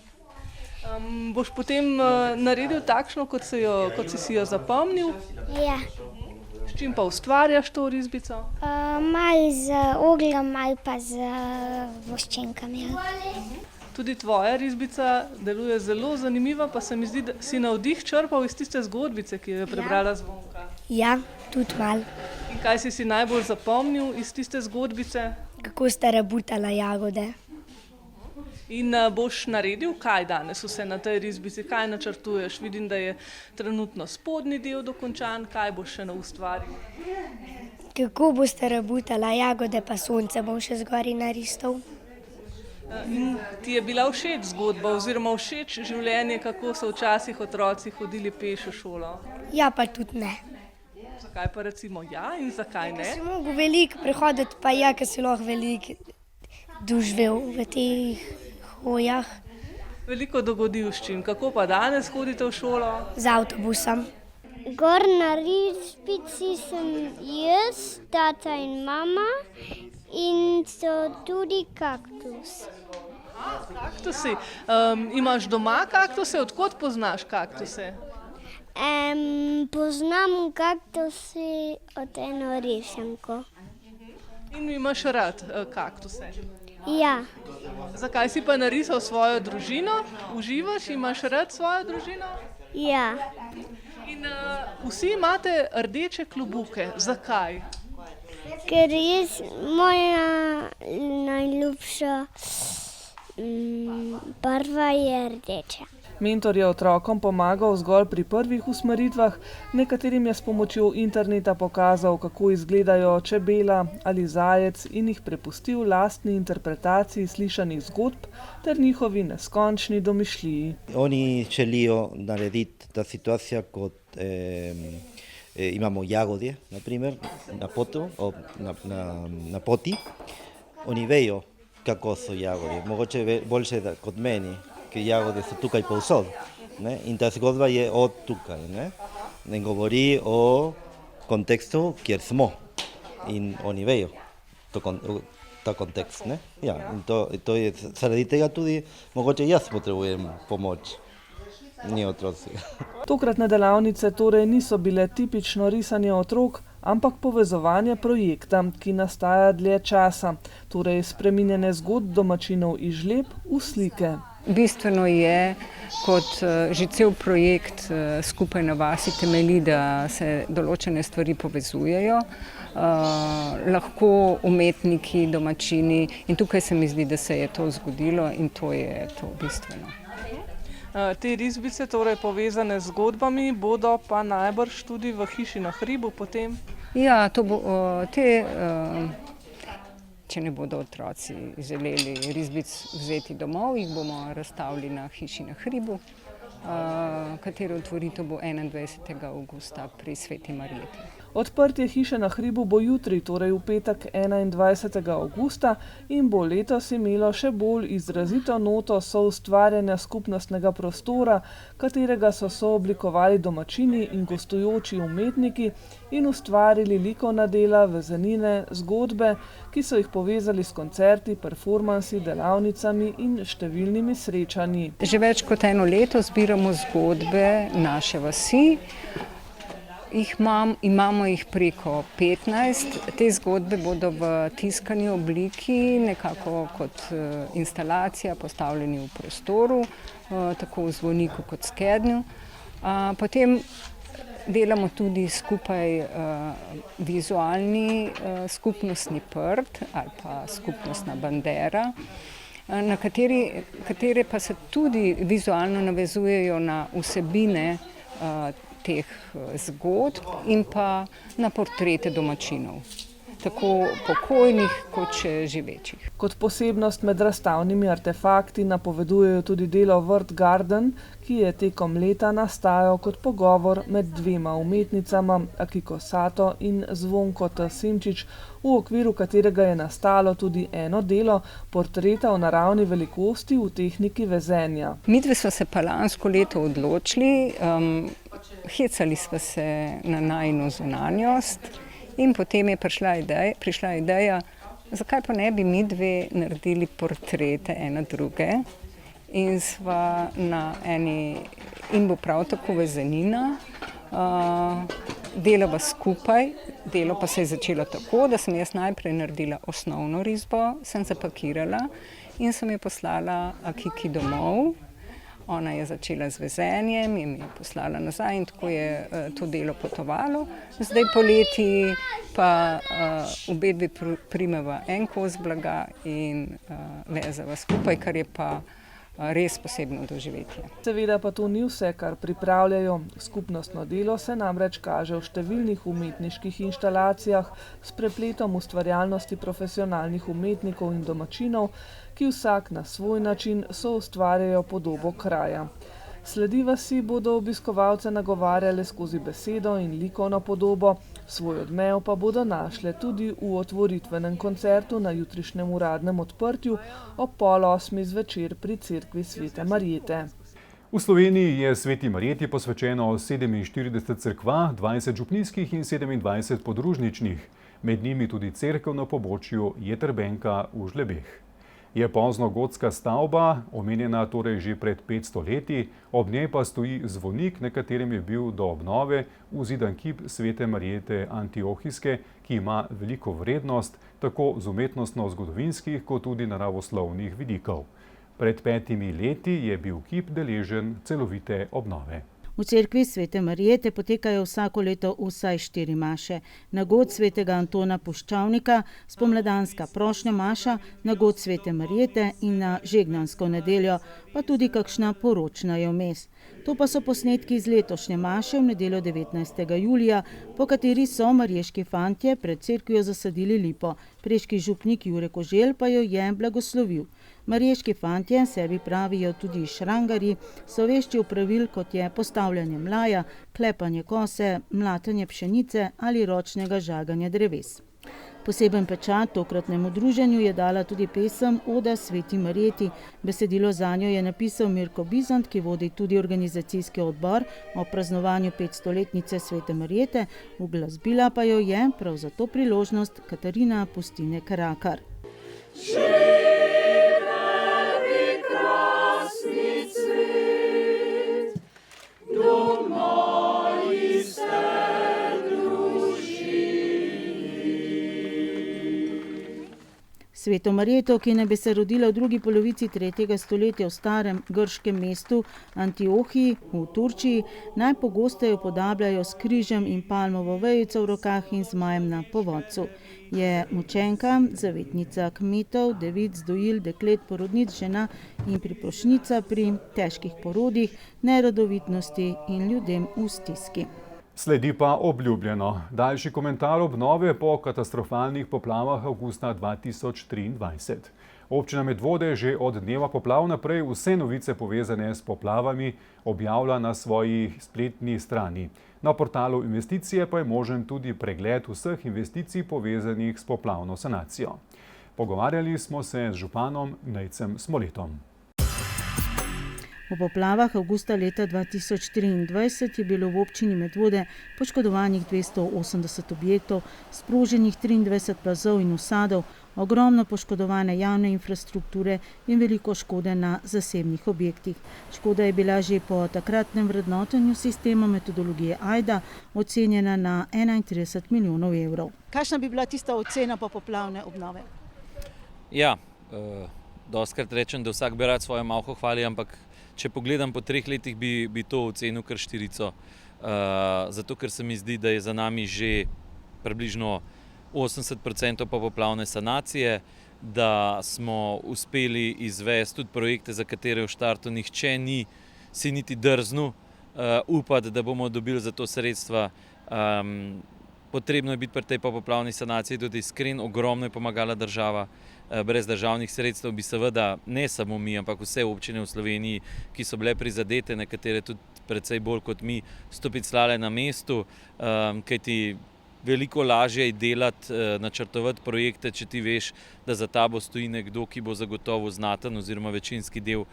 Boš potem naredil takšno, kot si jo zapomnil? Ja. S čim pa ustvarjaš to risbico? Malo z ogljem ali pa z voščenkami. Tudi tvoja risbica deluje zelo zanimiva, pa se mi zdi, da si navdih črpal iz tiste zgodbice, ki jo je prebrala Zvonka. Ja, tudi malo. In kaj si najbolj zapomnil iz tiste zgodbice? Kako sta rabutala jagode. In boš naredil kaj danes vse na tej risbici? Kaj načrtuješ? Vidim, da je trenutno spodnji del dokončan. Kaj boš še ustvaril? Kako boste rabutala jagode, pa sonce bom še zgori naristal. In ti je bila všeč zgodba oziroma všeč življenje, kako so včasih otroci hodili peš v šolo? Ja, pa tudi ne. Zakaj pa recimo ja in zakaj ne? Si mogel veliko prehoditi, pa ja, ker si lahko veliko doživel v teh hojah. Veliko dogodivščin. Kako pa danes hodite v šolo? Z avtobusom. Gor na risbici sem jaz, tata in mama in so tudi kaktus. Kaktusi. Imaš doma kaktuse? Odkot poznaš kaktuse? Poznam kaktusi od eno risanko. In imaš rad kaktuse? Ja. Zakaj si pa narisal svojo družino? Uživaš? Imaš rad svojo družino? Ja. In vsi imate rdeče klobuke. Zakaj? Ker moja najljubša barva je rdeča. Mentor je otrokom pomagal zgolj pri prvih usmeritvah, nekaterim je s pomočjo interneta pokazal, kako izgledajo čebela ali zajec in jih prepustil lastni interpretaciji slišanih zgodb ter njihovi neskončni domišljiji. Oni želijo narediti ta situacija kot imamo jagode, na primer, na poto, na poti. Oni vejo, kako so jagode. Mogoče boljše kot meni, ker jagode so tukaj povsod. In ta zgodba je od tukaj. Ne govori o kontekstu, kjer smo. In oni vejo ta kontekst. Ja, in to je zaradi tega tudi, mogoče jaz potrebujem pomoč. Ni otroci. Tokratne delavnice torej niso bile tipično risanje otrok, ampak povezovanje projekta, ki nastaja dlje časa, torej spreminjanje zgodb domačinov iz žleb v slike. Bistveno je, kot že cel projekt skupaj na vasi temelji, da se določene stvari povezujejo, lahko umetniki, domačini, in tukaj se mi zdi, da se je to zgodilo in to je to bistveno. Te risbice, torej povezane z zgodbami, bodo pa najbrž tudi v hiši na hribu potem? Ja, to bo če ne bodo otroci želeli risbic vzeti domov, jih bomo razstavili na hiši na hribu, katero otvoritev bo 21. avgusta pri Sveti Marjeti. Odprtje hiše na hribu bo jutri, torej v petek 21. avgusta in bo letos imelo še bolj izrazito noto soustvarjanja skupnostnega prostora, katerega so sooblikovali domačini in gostujoči umetniki in ustvarili likovna dela, vezenine, zgodbe, ki so jih povezali s koncerti, performansi, delavnicami in številnimi srečanji. Že več kot eno leto zbiramo zgodbe naše vasi. Imamo jih preko 15. Te zgodbe bodo v tiskani obliki, nekako kot instalacija, postavljeni v prostoru, tako v zvoniku kot skednju. Potem delamo tudi skupaj vizualni skupnostni prt ali pa skupnostna bandera, na katere pa se tudi vizualno navezujejo na vsebine teh zgodb in pa na portrete domačinov, tako pokojnih kot še živečih. Kot posebnost med razstavnimi artefakti napovedujejo tudi delo Vrt Garden, ki je tekom leta nastajal kot pogovor med dvema umetnicama, Akiko Sato in Zvonko T. Simčič, v okviru katerega je nastalo tudi eno delo portreta v naravni velikosti v tehniki vezenja. Midve smo se pa lansko leto odločili, hecali smo se na najino zunanjost in potem je prišla ideja, zakaj pa ne bi midve naredili portrete ena druge in sva na eni, in bo prav tako vezenina, delava skupaj. Delo pa se je začelo tako, da sem jaz najprej naredila osnovno risbo, sem zapakirala in sem jo poslala Akiki domov. Ona je začela z vezenjem in mi je poslala nazaj in tako je to delo potovalo. Zdaj poleti pa obedve primeva en kos blaga in vezava skupaj, kar je pa res posebno doživetje. Seveda pa to ni vse, kar pripravljajo. Skupnostno delo se namreč kaže v številnih umetniških inštalacijah s prepletom ustvarjalnosti profesionalnih umetnikov in domačinov, ki vsak na svoj način soustvarjajo podobo kraja. Sledi vasi bodo obiskovalce nagovarjale skozi besedo in likovno podobo, svoj odmev pa bodo našle tudi v otvoritvenem koncertu na jutrišnjem uradnem odprtju ob 7:30 zvečer pri cerkvi Svete Marjete. V Sloveniji je Sveti Marjeti posvečeno 47 cerkva, 20 župnijskih in 27 podružničnih, med njimi tudi cerkev na pobočju Jetrbenka v Žlebeh. Je poznogotska stavba, omenjena torej že pred 500 leti, ob njej pa stoji zvonik, na katerem je bil do obnove vzidan kip Svete Marjete Antiohijske, ki ima veliko vrednost, tako z umetnostno-zgodovinskih kot tudi naravoslovnih vidikov. Pred 5 leti je bil kip deležen celovite obnove. V cerkvi Svete Marijete potekajo vsako leto vsaj 4 maše. Nagod svetega Antona Puščavnika, spomladanska prošnja maša, nagod Svete Marijete in na žegnansko nedeljo, pa tudi kakšna poročna je vmes. To pa so posnetki iz letošnje maše v nedeljo 19. julija, po kateri so mariješki fantje pred cerkvijo zasadili lipo. Preški župnik Jure Koželj pa jo je blagoslovil. Mariješki fantje, sebi pravijo tudi šrangarji, so vešči opravil, kot je postavljanje mlaja, klepanje kose, mlatenje pšenice ali ročnega žaganja dreves. Poseben pečat tokratnemu druženju je dala tudi pesem Oda Sveti Marijeti. Besedilo zanjo je napisal Mirko Bizant, ki vodi tudi organizacijski odbor o praznovanju 500-letnice Svete Marijete, uglasbila pa jo je prav za to priložnost Katarina Pustine Karakar. Sveto Marijeto, ki naj bi se rodila v drugi polovici 3. stoletja v starem grškem mestu Antiohiji v Turčiji, najpogosteje upodabljajo s križem in palmovo vejico v rokah in zmajem na povodcu. Je mučenka, zavetnica kmetov, devic, dojil, deklet, porodnic, žena in priprošnjica pri težkih porodih, nerodovitnosti in ljudem v stiski. Sledi pa obljubljeno. Daljši komentar obnove po katastrofalnih poplavah avgusta 2023. Občina Medvode že od dneva poplav naprej vse novice povezane s poplavami objavlja na svoji spletni strani. Na portalu investicije pa je možen tudi pregled vseh investicij povezanih s poplavno sanacijo. Pogovarjali smo se z županom Nejcem Smoletom. V poplavah avgusta leta 2023 je bilo v občini Medvode poškodovanih 280 objektov, sproženih 23 plazov in usadov, ogromno poškodovane javne infrastrukture in veliko škode na zasebnih objektih. Škoda je bila že po takratnem vrednotenju sistema metodologije AIDA ocenjena na 31 milijonov evrov. Kakšna bi bila tista ocena popoplavne obnove? Ja, dostikrat rečem, da vsak bi rad svojo malho hvali, ampak če pogledam po 3 letih, bi to ocenil kar 4. Zato, ker se mi zdi, da je za nami že približno 80% popoplavne sanacije, da smo uspeli izvesti tudi projekte, za katere v štartu nihče ni si niti drznil upati, da bomo dobili za to sredstva. Potrebno je biti pri tej popoplavni sanaciji tudi iskren, ogromno je pomagala država. Brez državnih sredstev bi seveda ne samo mi, ampak vse občine v Sloveniji, ki so bile prizadete, nekatere tudi precej bolj kot mi, stopicljale na mestu, kajti veliko lažje je delati, načrtovati projekte, če ti veš, da za tabo stoji nekdo, ki bo zagotovo znaten oziroma večinski del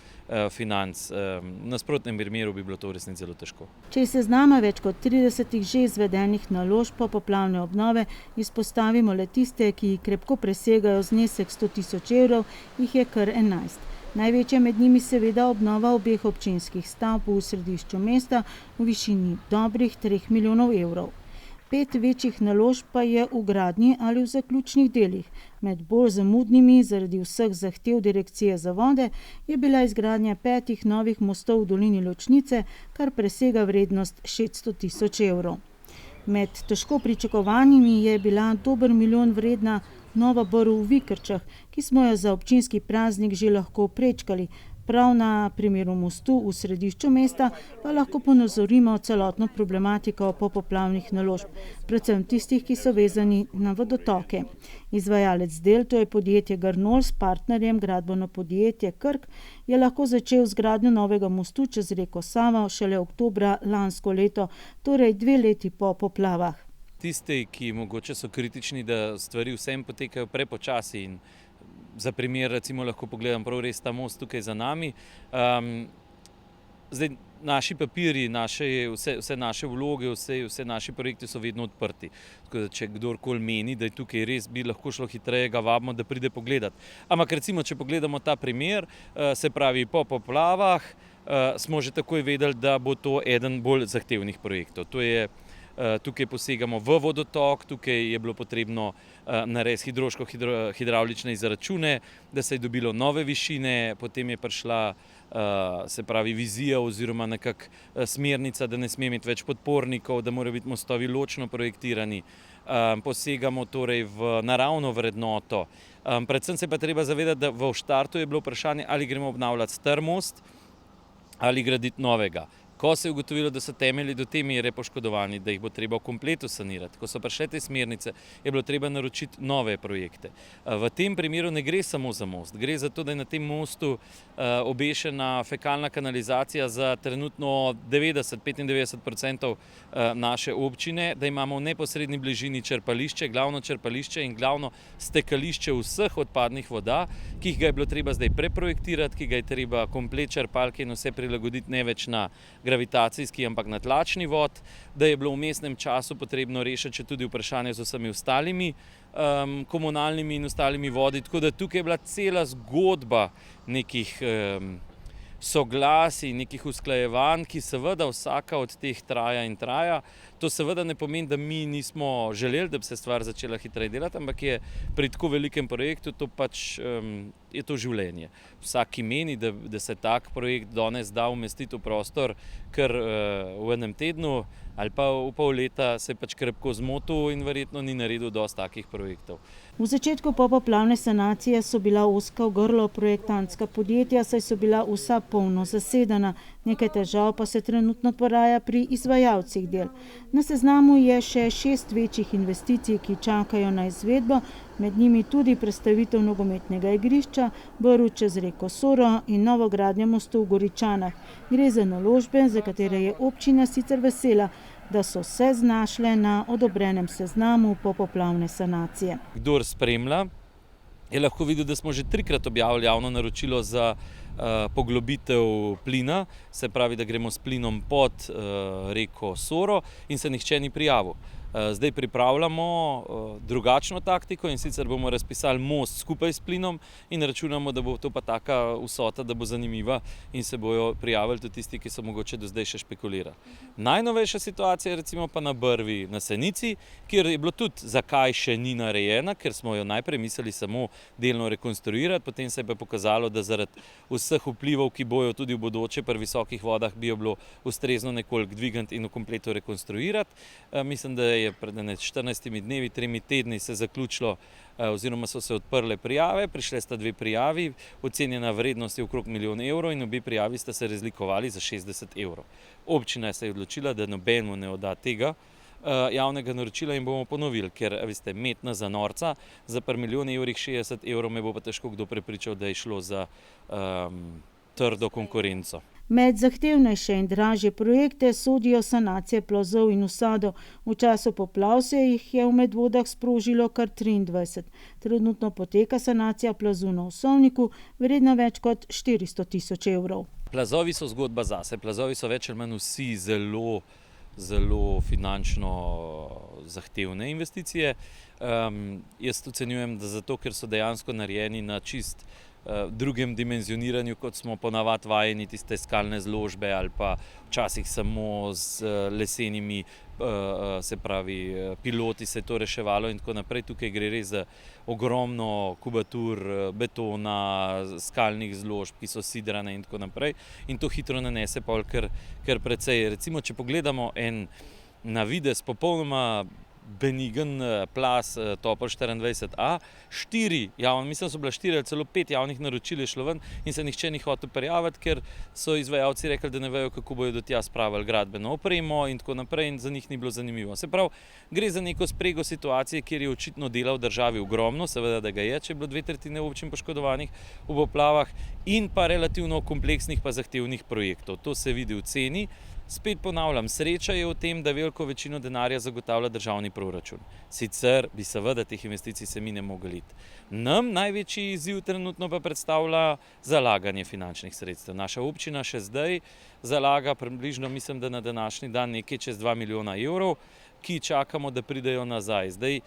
financ. V nasprotnem primeru bi bilo to v resnici zelo težko. Če je seznama več kot 30 že izvedenih naložb popoplavne obnove, izpostavimo le tiste, ki krepko presegajo znesek 100 000 evrov, jih je kar 11. Največja med njimi seveda obnova obeh občinskih stavb v središču mesta v višini dobrih 3 milijonov evrov. 5 večjih naložb pa je v gradnji ali v zaključnih delih. Med bolj zamudnimi zaradi vseh zahtev Direkcije za vode je bila izgradnja 5 novih mostov v dolini Ločnice, kar presega vrednost 600 000 evrov. Med težko pričakovanimi je bila dober milijon vredna nova brv v Vikrčah, ki smo jo za občinski praznik že lahko prečkali. Prav na primeru mostu v središču mesta pa lahko ponazorimo celotno problematiko popoplavnih naložb, predvsem tistih, ki so vezani na vodotoke. Izvajalec del, to je podjetje Garnol s partnerjem gradbeno podjetje Krk, je lahko začel z gradnjo novega mostu čez reko Savo šele oktobra lansko leto, torej 2 leti po poplavah. Tisti, ki mogoče so kritični, da stvari vsem potekajo prepočasi in za primer, recimo, lahko pogledam prav res ta most tukaj za nami. Zdaj, naši papirji, vse naše vloge, vse naši projekti so vedno odprti. Tako da, če kdorkoli meni, da je tukaj res bi lahko šlo hitreje, ga vabimo, da pride pogledati. Ampak recimo, če pogledamo ta primer, se pravi po poplavah, smo že takoj vedeli, da bo to eden bolj zahtevnih projektov. To je tukaj posegamo v vodotok, tukaj je bilo potrebno narediti hidroško-hidravlične izračune, da se je dobilo nove višine, potem je prišla se pravi vizija oziroma nekako smernica, da ne sme imeti več podpornikov, da morajo biti mostovi ločno projektirani. Posegamo torej v naravno vrednoto. Predvsem se pa treba zavedati, da v štartu je bilo vprašanje, ali gremo obnavljati star most ali graditi novega. Ko se je ugotovilo, da so temelji do te mere poškodovani, da jih bo treba v kompletu sanirati, ko so prišle te smernice, je bilo treba naročiti nove projekte. V tem primeru ne gre samo za most, gre za to, da je na tem mostu obešena fekalna kanalizacija za trenutno 90–95% naše občine, da imamo v neposredni bližini črpališče, glavno črpališče in glavno stekališče vseh odpadnih voda, ki jih ga je bilo treba zdaj preprojektirati, ki ga je treba komplet črpalke in vse prilagoditi ne več na gravitacijski, ampak na tlačni vod, da je bilo v vmesnem času potrebno rešiti še tudi vprašanje z vsemi ostalimi komunalnimi in ostalimi vodi, tako da tukaj je bila cela zgodba nekih soglasij, nekih usklajevanj, ki seveda vsaka od teh traja in traja. To seveda ne pomeni, da mi nismo želeli, da bi se stvar začela hitreje delati, ampak je pri tako velikem projektu to pač je to življenje. Vsak, ki meni, da se tak projekt danes da umestiti v prostor, ker v enem tednu ali pa v pol leta se je pač krepko zmotil in verjetno ni naredil dosti takih projektov. V začetku popoplavne sanacije so bila ozka v grlo projektantska podjetja, saj so bila vsa polno zasedena. Nekaj težav pa se trenutno poraja pri izvajalcih del. Na seznamu je še 6 večjih investicij, ki čakajo na izvedbo, med njimi tudi prestavitev nogometnega igrišča, brv čez reko Soro in novogradnja mostu v Goričanah. Gre za naložbe, za katere je občina sicer vesela, da so se znašle na odobrenem seznamu popoplavne sanacije. Kdor spremlja, je lahko videl, da smo že 3-krat objavili javno naročilo za poglobitev plina, se pravi, da gremo s plinom pod reko Soro in se nihče ni prijavil. Zdaj pripravljamo drugačno taktiko in sicer bomo razpisali most skupaj s plinom in računamo, da bo to pa taka vsota, da bo zanimiva in se bojo prijavili tudi tisti, ki so mogoče do zdaj še špekulirali. Najnovejša situacija je recimo pa na Brvi na Senici, kjer je bilo tudi zakaj še ni narejena, ker smo jo najprej mislili samo delno rekonstruirati, potem se je pa pokazalo, da zaradi vseh vplivov, ki bojo tudi v bodoče pri visokih vodah, bi jo bilo ustrezno nekoliko dvigati in v kompletu rekonstruirati. Mislim, da je pred 14 dnevi, 3 tedni se zaključilo oziroma so se odprle prijave, prišle sta 2 prijavi, ocenjena vrednost je okrog 1 milijon evrov in obe prijavi sta se razlikovali za 60 evrov. Občina se je odločila, da nobenemu ne odda tega javnega naročila in bomo ponovili, ker veste, metna za norca, za pri 1 milijon evrih 60 evrov me bo pa težko kdo prepričal, da je šlo za trdo konkurenco. Med zahtevnejše in dražje projekte sodijo sanacije plazov in usadov. V času poplav se jih je v Medvodah sprožilo kar 23. Trenutno poteka sanacija plazu na Osovniku, vredna več kot 400 000 evrov. Plazovi so zgodba zase. Plazovi so več ali manj vsi zelo finančno zahtevne investicije. Jaz ocenjujem, da zato, ker so dejansko narejeni na čist drugem dimenzioniranju, kot smo ponavadi vajeni tiste skalne zložbe ali pa včasih samo z lesenimi, se pravi, piloti se je to reševalo in tako naprej. Tukaj gre res za ogromno kubatur betona, skalnih zložb, ki so sidrane in tako naprej. In to hitro nanese pol kar precej. Recimo, če pogledamo en na videz popolnoma benigen plaz Topol 24A, 4 ali celo 5 javnih naročil je šlo ven in se nihče ni hotel prijaviti, ker so izvajalci rekli, da ne vejo, kako bojo do tja spravili gradbeno opremo in tako naprej in za njih ni bilo zanimivo. Se pravi, gre za neko sprego situacije, kjer je očitno dela v državi ogromno, seveda, da ga je, če je bilo 2/3 občin poškodovanih v poplavah in pa relativno kompleksnih pa zahtevnih projektov. To se vidi v ceni. Spet ponavljam, sreča je v tem, da veliko večino denarja zagotavlja državni proračun. Sicer bi seveda teh investicij se mi ne mogli iti. Nam največji izziv trenutno pa predstavlja zalaganje finančnih sredstev. Naša občina še zdaj zalaga približno, mislim, da na današnji dan nekaj čez 2 milijona evrov, ki čakamo, da pridejo nazaj. Zdaj,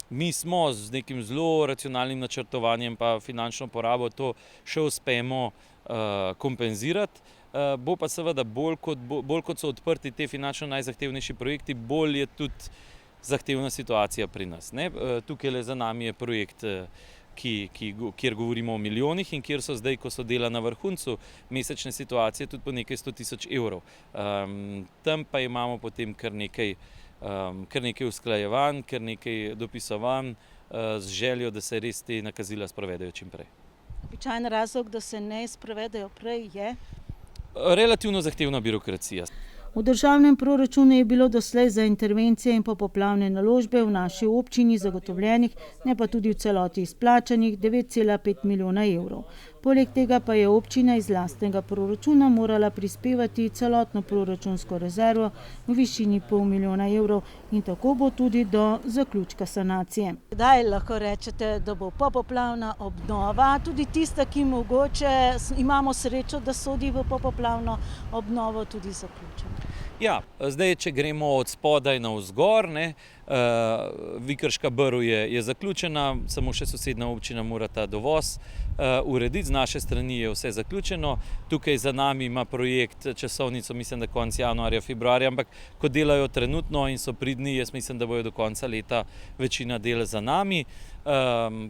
mi smo z nekim zelo racionalnim načrtovanjem pa finančno porabo to še uspemo kompenzirati. bo pa seveda bolj kot so odprti te finančno najzahtevnejši projekti, bolj je tudi zahtevna situacija pri nas. Tukaj za nami je projekt, kjer govorimo o milijonih in kjer so zdaj, ko so dela na vrhuncu mesečne situacije, tudi po nekaj 100 000 evrov. Tam pa imamo potem kar nekaj usklajevanj, kar nekaj dopisovanj z željo, da se res te nakazila sprovedejo čim prej. Običajen razlog, da se ne sprovedejo prej, je? Relativno zahtevna birokracija. V državnem proračunu je bilo doslej za intervencije in popoplavne naložbe v naši občini zagotovljenih, ne pa tudi v celoti izplačanih 9,5 milijona evrov. Poleg tega pa je občina iz lastnega proračuna morala prispevati celotno proračunsko rezervo v višini pol milijona evrov in tako bo tudi do zaključka sanacije. Kdaj lahko rečete, da bo popoplavna obnova, tudi tista, ki mogoče imamo srečo, da sodi v popoplavno obnovo, tudi zaključena? Ja, zdaj, če gremo od spodaj navzgor, Vikrška brv je zaključena, samo še sosednja občina mora ta dovoz urediti, z naše strani je vse zaključeno. Tukaj za nami ima projekt časovnico, mislim, da konec januarja, februarja, ampak ko delajo trenutno in so pridni, jaz mislim, da bojo do konca leta večina del za nami.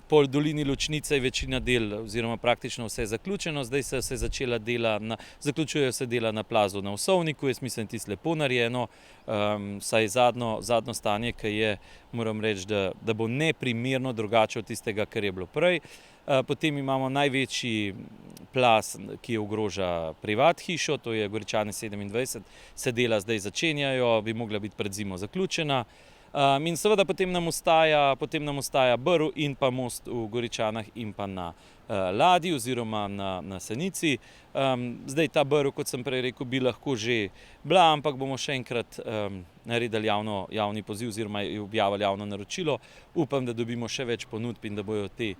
Po dolini Ločnice je večina del oziroma praktično vse zaključeno, zdaj se začela zaključujejo se dela na plazu na Osovniku, jaz mislim, tisto lepo narejeno, saj zadnjo stanje, ki je, moram reči, da bo neprimerno drugače od tistega, kar je bilo prej. Potem imamo največji plaz, ki ogroža privat hišo, to je Goričane 27, se dela zdaj začenjajo, bi mogla biti pred zimo zaključena. In seveda potem nam ostaja brv in pa most v Goričanah in pa na Ladji oziroma na Senici. Zdaj ta brv, kot sem prej rekel, bi lahko že bila, ampak bomo še enkrat naredili javni poziv oziroma objavili javno naročilo. Upam, da dobimo še več ponudb in da bojo te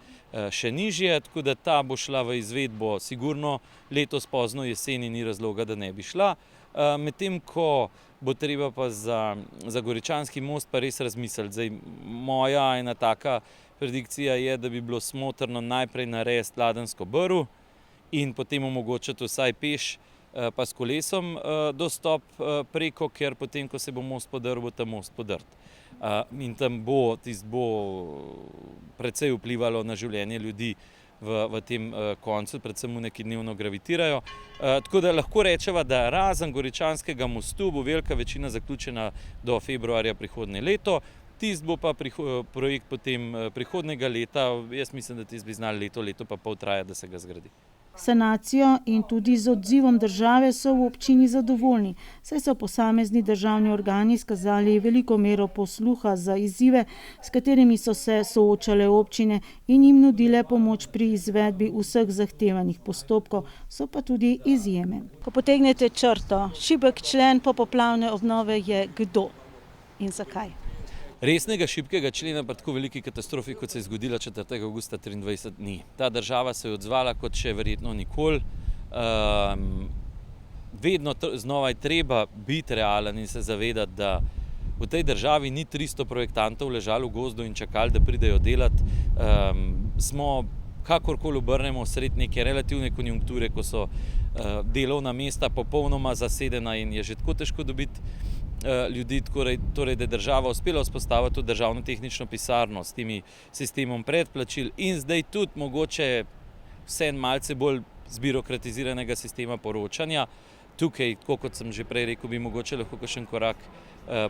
še nižje, tako da ta bo šla v izvedbo sigurno letos pozno jeseni, ni razloga, da ne bi šla. Medtem ko bo treba pa za Goričanski most pa res razmisliti. Zdaj, moja ena taka predikcija je, da bi bilo smotrno najprej narediti Ladensko brv in potem omogočiti vsaj peš pa s kolesom dostop preko, ker potem, ko se bo most podrl, bo ta most podrt. In tam bo precej vplivalo na življenje ljudi v tem koncu, predvsem v neki dnevno gravitirajo. Tako da lahko rečeva, da razen Goričanskega mostu bo velika večina zaključena do februarja prihodnje leto. Tist bo pa projekt potem prihodnega leta, jaz mislim, da tist bi znali leto pa pol traja, da se ga zgradi. Sanacijo in tudi z odzivom države so v občini zadovoljni, saj so posamezni državni organi izkazali veliko mero posluha za izzive, s katerimi so se soočale občine in jim nudile pomoč pri izvedbi vseh zahtevanih postopkov, so pa tudi izjeme. Ko potegnete črto, šibek člen popoplavne obnove je kdo in zakaj? Resnega šibkega člena pa tako veliki katastrofi, kot se je zgodila 4. avgusta 2023, ni. Ta država se je odzvala kot še verjetno nikoli. Vedno znova je treba biti realen in se zavedati, da v tej državi ni 300 projektantov ležalo v gozdu in čakali, da pridejo delati. Smo, kakorkoli obrnemo, sred neke relativne konjunkture, ko so delovna mesta popolnoma zasedena in je že tako težko dobiti ljudi, torej da je država uspela vzpostaviti tudi državno tehnično pisarno s tem sistemom predplačil in zdaj tudi mogoče vseeno malce bolj zbirokratiziranega sistema poročanja. Tukaj, tako kot sem že prej rekel, bi mogoče lahko kakšen korak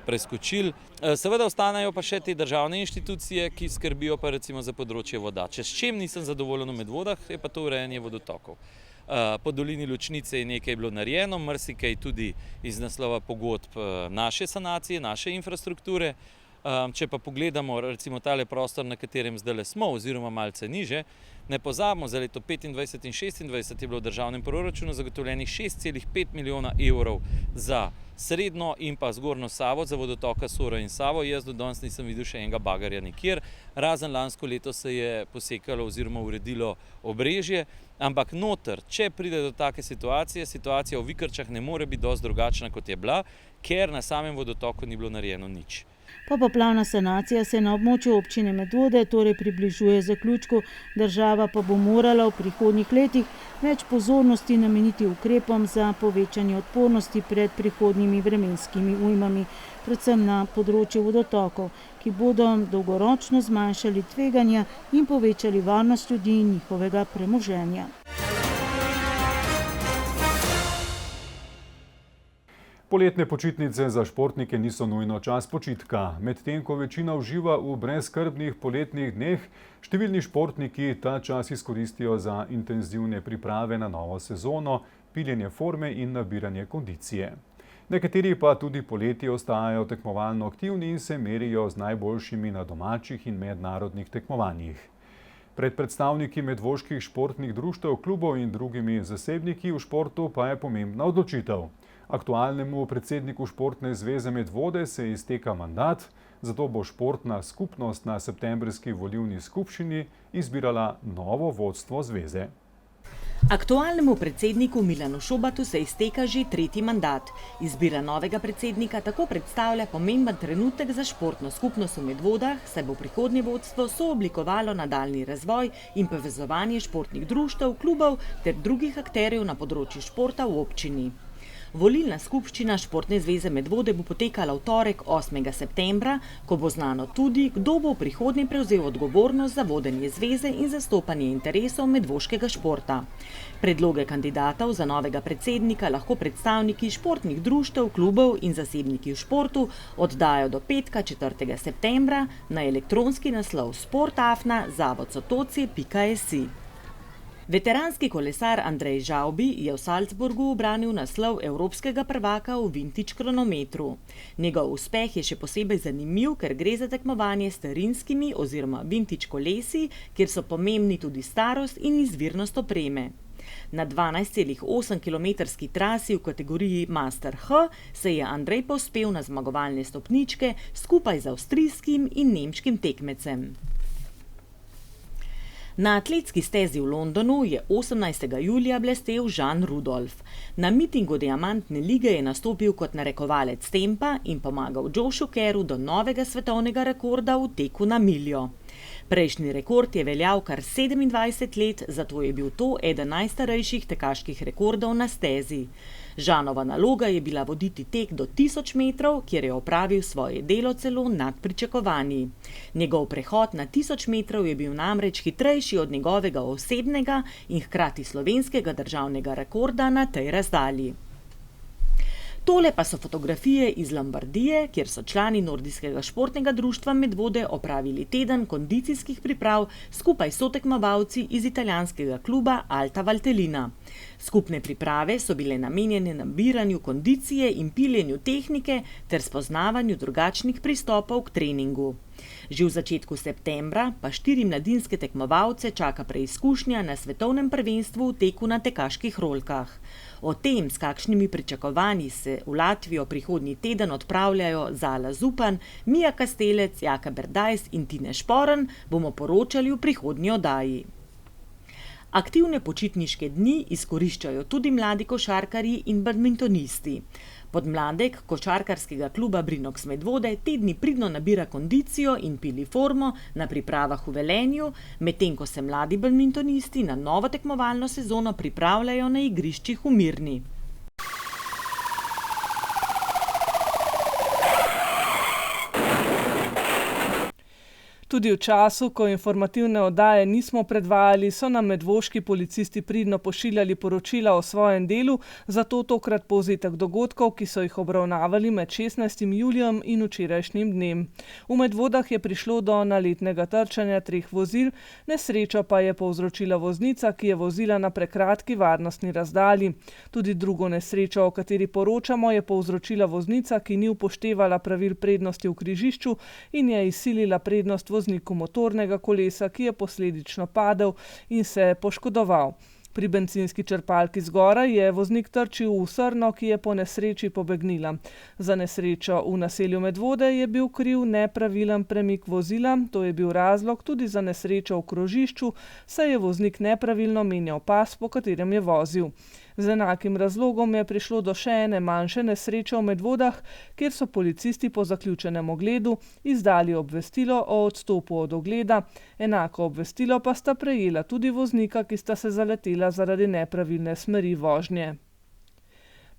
preskočili. Seveda ostanejo pa še te državne inštitucije, ki skrbijo pa recimo za področje voda. Če s čem nisem zadovoljen v Medvodah, je pa to urejanje vodotokov. Po dolini Ločnice je nekaj bilo narejeno, marsikaj tudi iz naslova pogodb naše sanacije, naše infrastrukture. Če pa pogledamo recimo tale prostor, na katerem zdaj smo, oziroma malce niže, ne pozabimo, za leto 25 in 26 je bilo v državnem proračunu zagotovljenih 6,5 milijona evrov za srednjo in pa zgornjo Savo, za vodotoka Soro in Savo. Jaz do danes nisem videl še enega bagarja nikjer, razen lansko leto se je posekalo oziroma uredilo obrežje, ampak noter, če pride do take situacije, situacija v Vikrčah ne more biti dosti drugačna, kot je bila, ker na samem vodotoku ni bilo narejeno nič. Popoplavna sanacija se na območju občine Medvode torej približuje zaključku, država pa bo morala v prihodnjih letih več pozornosti nameniti ukrepom za povečanje odpornosti pred prihodnjimi vremenskimi ujmami, predvsem na področju vodotokov, ki bodo dolgoročno zmanjšali tveganja in povečali varnost ljudi in njihovega premoženja. Poletne počitnice za športnike niso nujno čas počitka. Medtem ko večina uživa v brezskrbnih poletnih dneh, številni športniki ta čas izkoristijo za intenzivne priprave na novo sezono, piljenje forme in nabiranje kondicije. Nekateri pa tudi poleti ostajajo tekmovalno aktivni in se merijo z najboljšimi na domačih in mednarodnih tekmovanjih. Pred predstavniki medvoških športnih društev, klubov in drugimi zasebniki v športu pa je pomembna odločitev. Aktualnemu predsedniku Športne zveze Medvode se izteka mandat, zato bo športna skupnost na septembrski volilni skupščini izbirala novo vodstvo zveze. Aktualnemu predsedniku Milanu Šobatu se izteka že 3. mandat. Izbira novega predsednika tako predstavlja pomemben trenutek za športno skupnost v Medvodah, saj bo prihodnje vodstvo sooblikovalo nadaljnji razvoj in povezovanje športnih društev, klubov ter drugih akterjev na področju športa v občini. Volilna skupščina Športne zveze Medvode bo potekala v torek 8. septembra, ko bo znano tudi, kdo bo v prihodnje prevzel odgovornost za vodenje zveze in zastopanje interesov medvoškega športa. Predloge kandidatov za novega predsednika lahko predstavniki športnih društev, klubov in zasebniki v športu oddajo do petka 4. septembra na elektronski naslov sport@zavodsotocje.si. Veteranski kolesar Andrej Žavbi je v Salzburgu ubranil naslov evropskega prvaka v vintage kronometru. Njegov uspeh je še posebej zanimiv, ker gre za tekmovanje s starinskimi oziroma vintage kolesi, kjer so pomembni tudi starost in izvirnost opreme. Na 12,8 kilometrski trasi v kategoriji Master H se je Andrej povzpel na zmagovalne stopničke skupaj z avstrijskim in nemškim tekmecem. Na atletski stezi v Londonu je 18. julija blestel Jean Rudolf. Na mitingu Diamantne lige je nastopil kot narekovalec tempa in pomagal Joshu Kerru do novega svetovnega rekorda v teku na miljo. Prejšnji rekord je veljal kar 27 let, zato je bil to eden najstarejših tekaških rekordov na stezi. Žanova naloga je bila voditi tek do 1000 metrov, kjer je opravil svoje delo celo nad pričakovanji. Njegov prehod na 1000 metrov je bil namreč hitrejši od njegovega osebnega in hkrati slovenskega državnega rekorda na tej razdalji. Tole pa so fotografije iz Lombardije, kjer so člani Nordijskega športnega društva Medvode opravili teden kondicijskih priprav skupaj s sotekmovalci iz italijanskega kluba Alta Valtellina. Skupne priprave so bile namenjene nabiranju kondicije in piljenju tehnike ter spoznavanju drugačnih pristopov k treningu. Že v začetku septembra pa 4 mladinske tekmovalce čaka preizkušnja na svetovnem prvenstvu v teku na tekaških rolkah. O tem, s kakšnimi pričakovanji se v Latvijo prihodnji teden odpravljajo Zala Zupan, Mija Kastelec, Jaka Berdajs in Tine Šporn, bomo poročali v prihodnji oddaji. Aktivne počitniške dni izkoriščajo tudi mladi košarkarji in badmintonisti. Podmladek košarkarskega kluba Brinox Medvode te dni pridno nabira kondicijo in pili formo na pripravah v Velenju, medtem ko se mladi badmintonisti na novo tekmovalno sezono pripravljajo na igriščih v Mirni. Tudi v času, ko informativne oddaje nismo predvajali, so nam medvoški policisti pridno pošiljali poročila o svojem delu, zato tokrat povzetek dogodkov, ki so jih obravnavali med 16. julijem in včerajšnjim dnem. V Medvodah je prišlo do naletnega trčanja 3 vozil, nesrečo pa je povzročila voznica, ki je vozila na prekratki varnostni razdalji. Tudi drugo nesrečo, o kateri poročamo, je povzročila voznica, ki ni upoštevala pravil prednosti v križišču in je izsilila prednost vozniku motornega kolesa, ki je posledično padel in se poškodoval. Pri bencinski črpalki zgoraj je voznik trčil v srno, ki je po nesreči pobegnila. Za nesrečo v naselju Medvode je bil kriv nepravilen premik vozila, to je bil razlog tudi za nesrečo v krožišču, saj je voznik nepravilno menjal pas, po katerem je vozil. Z enakim razlogom je prišlo do še ene manjše nesreče v Medvodah, kjer so policisti po zaključenem ogledu izdali obvestilo o odstopu od ogleda. Enako obvestilo pa sta prejela tudi voznika, ki sta se zaletela zaradi nepravilne smeri vožnje.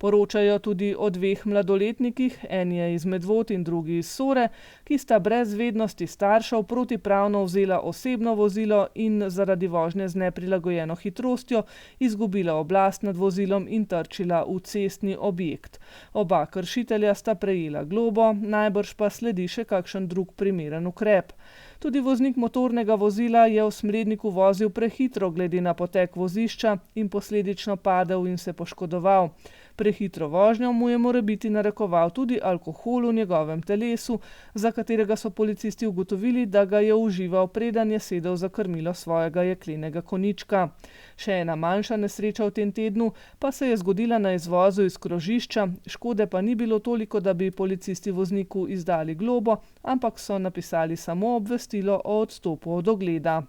Poročajo tudi o 2 mladoletnikih, en je iz Medvod in drugi iz Sore, ki sta brez vednosti staršev protipravno vzela osebno vozilo in zaradi vožnje z neprilagojeno hitrostjo izgubila oblast nad vozilom in trčila v cestni objekt. Oba kršitelja sta prejela globo, najbrž pa sledi še kakšen drug primeren ukrep. Tudi voznik motornega vozila je v smredniku vozil prehitro glede na potek vozišča in posledično padel in se poškodoval. Prehitro vožnjo mu je morebiti narekoval tudi alkohol v njegovem telesu, za katerega so policisti ugotovili, da ga je užival, preden je sedel za krmilo svojega jeklenega konjička. Še ena manjša nesreča v tem tednu pa se je zgodila na izvozu iz krožišča, škode pa ni bilo toliko, da bi policisti vozniku izdali globo, ampak so napisali samo obvestilo o odstopu od ogleda.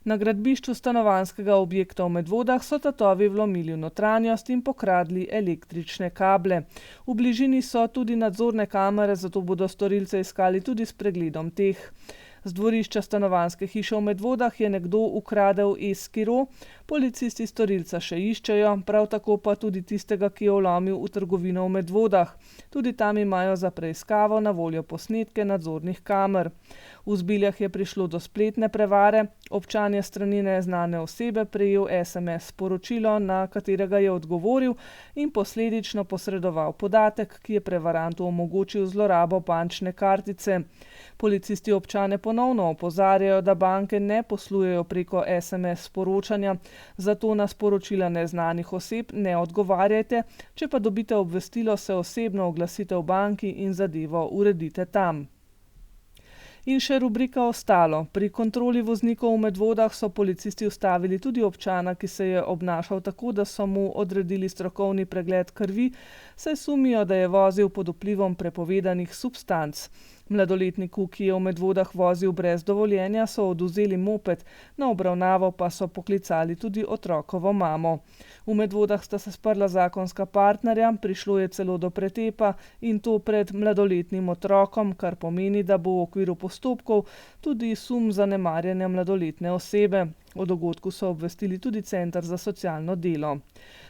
Na gradbišču stanovanjskega objekta v Medvodah so tatovi vlomili v notranjost in pokradli električne kable. V bližini so tudi nadzorne kamere, zato bodo storilce iskali tudi s pregledom teh. Z dvorišča stanovanjske hiše v Medvodah je nekdo ukradel e-skiro, policisti storilca še iščejo, prav tako pa tudi tistega, ki je vlomil v trgovino v Medvodah. Tudi tam imajo za preiskavo na voljo posnetke nadzornih kamer. V Zbiljah je prišlo do spletne prevare, občan je strani neznane osebe prejel SMS sporočilo, na katerega je odgovoril in posledično posredoval podatek, ki je prevarantu omogočil zlorabo bančne kartice. Policisti občane ponovno opozarjajo, da banke ne poslujejo preko SMS sporočanja, zato na sporočila neznanih oseb ne odgovarjajte, če pa dobite obvestilo, se osebno oglasite v banki in zadevo uredite tam. In še rubrika Ostalo. Pri kontroli voznikov v Medvodah so policisti ustavili tudi občana, ki se je obnašal tako, da so mu odredili strokovni pregled krvi, saj sumijo, da je vozil pod vplivom prepovedanih substanc. Mladoletniku, ki je v Medvodah vozil brez dovoljenja, so odvzeli moped, na obravnavo pa so poklicali tudi otrokovo mamo. V Medvodah sta se sprla zakonska partnerja, prišlo je celo do pretepa in to pred mladoletnim otrokom, kar pomeni, da bo v okviru postopkov tudi sum zanemarjanja mladoletne osebe. O dogodku so obvestili tudi Center za socialno delo.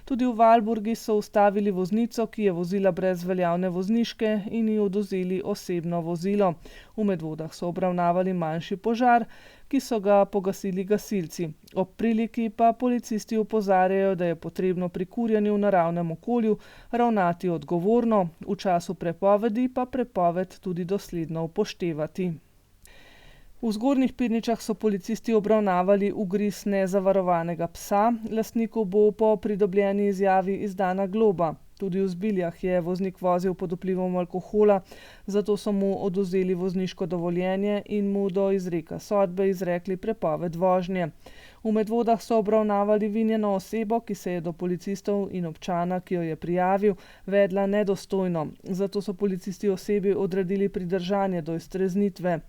Tudi v Valburgi so ustavili voznico, ki je vozila brez veljavne vozniške in ji odvzeli osebno vozilo. V Medvodah so obravnavali manjši požar, ki so ga pogasili gasilci. Ob priliki pa policisti opozarjajo, da je potrebno pri kurjenju v naravnem okolju ravnati odgovorno, v času prepovedi pa prepoved tudi dosledno upoštevati. V Zgornjih Pirničah so policisti obravnavali ugriz nezavarovanega psa, lastniku bo po pridobljeni izjavi izdana globa. Tudi v Zbiljah je voznik vozil pod vplivom alkohola, zato so mu odvzeli vozniško dovoljenje in mu do izreka sodbe izrekli prepoved vožnje. V Medvodah so obravnavali vinjeno osebo, ki se je do policistov in občana, ki jo je prijavil, vedla nedostojno. Zato so policisti osebi odredili pridržanje do iztreznitve.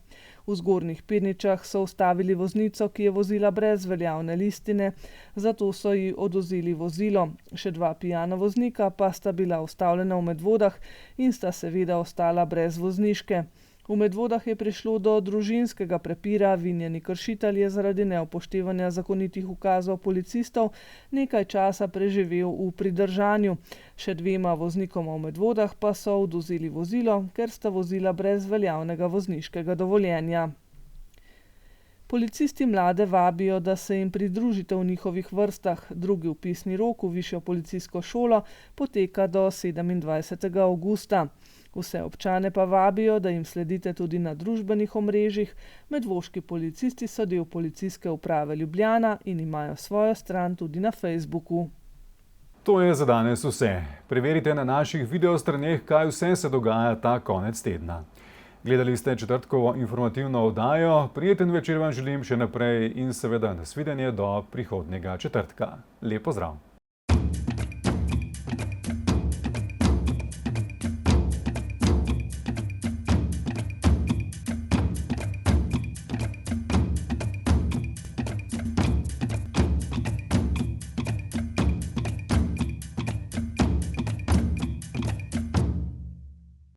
V Zgornjih Pirničah so ustavili voznico, ki je vozila brez veljavne listine, zato so ji odvzeli vozilo. Še 2 pijana voznika pa sta bila ustavljena v Medvodah in sta seveda ostala brez vozniške. V Medvodah je prišlo do družinskega prepira, vinjeni kršitelj je zaradi neupoštevanja zakonitih ukazov policistov nekaj časa preživel v pridržanju. Še 2 voznikoma v Medvodah pa so odvzeli vozilo, ker sta vozila brez veljavnega vozniškega dovoljenja. Policisti mlade vabijo, da se jim pridružite v njihovih vrstah. Drugi vpisni rok v višjo policijsko šolo poteka do 27. avgusta. Vse občane pa vabijo, da jim sledite tudi na družbenih omrežjih. Medvoški policisti so del Policijske uprave Ljubljana in imajo svojo stran tudi na Facebooku. To je za danes vse. Preverite na naših videostraneh, kaj vse se dogaja ta konec tedna. Gledali ste četrtkovo informativno oddajo. Prijeten večer vam želim še naprej in seveda nasvidenje do prihodnjega četrtka. Lep pozdrav!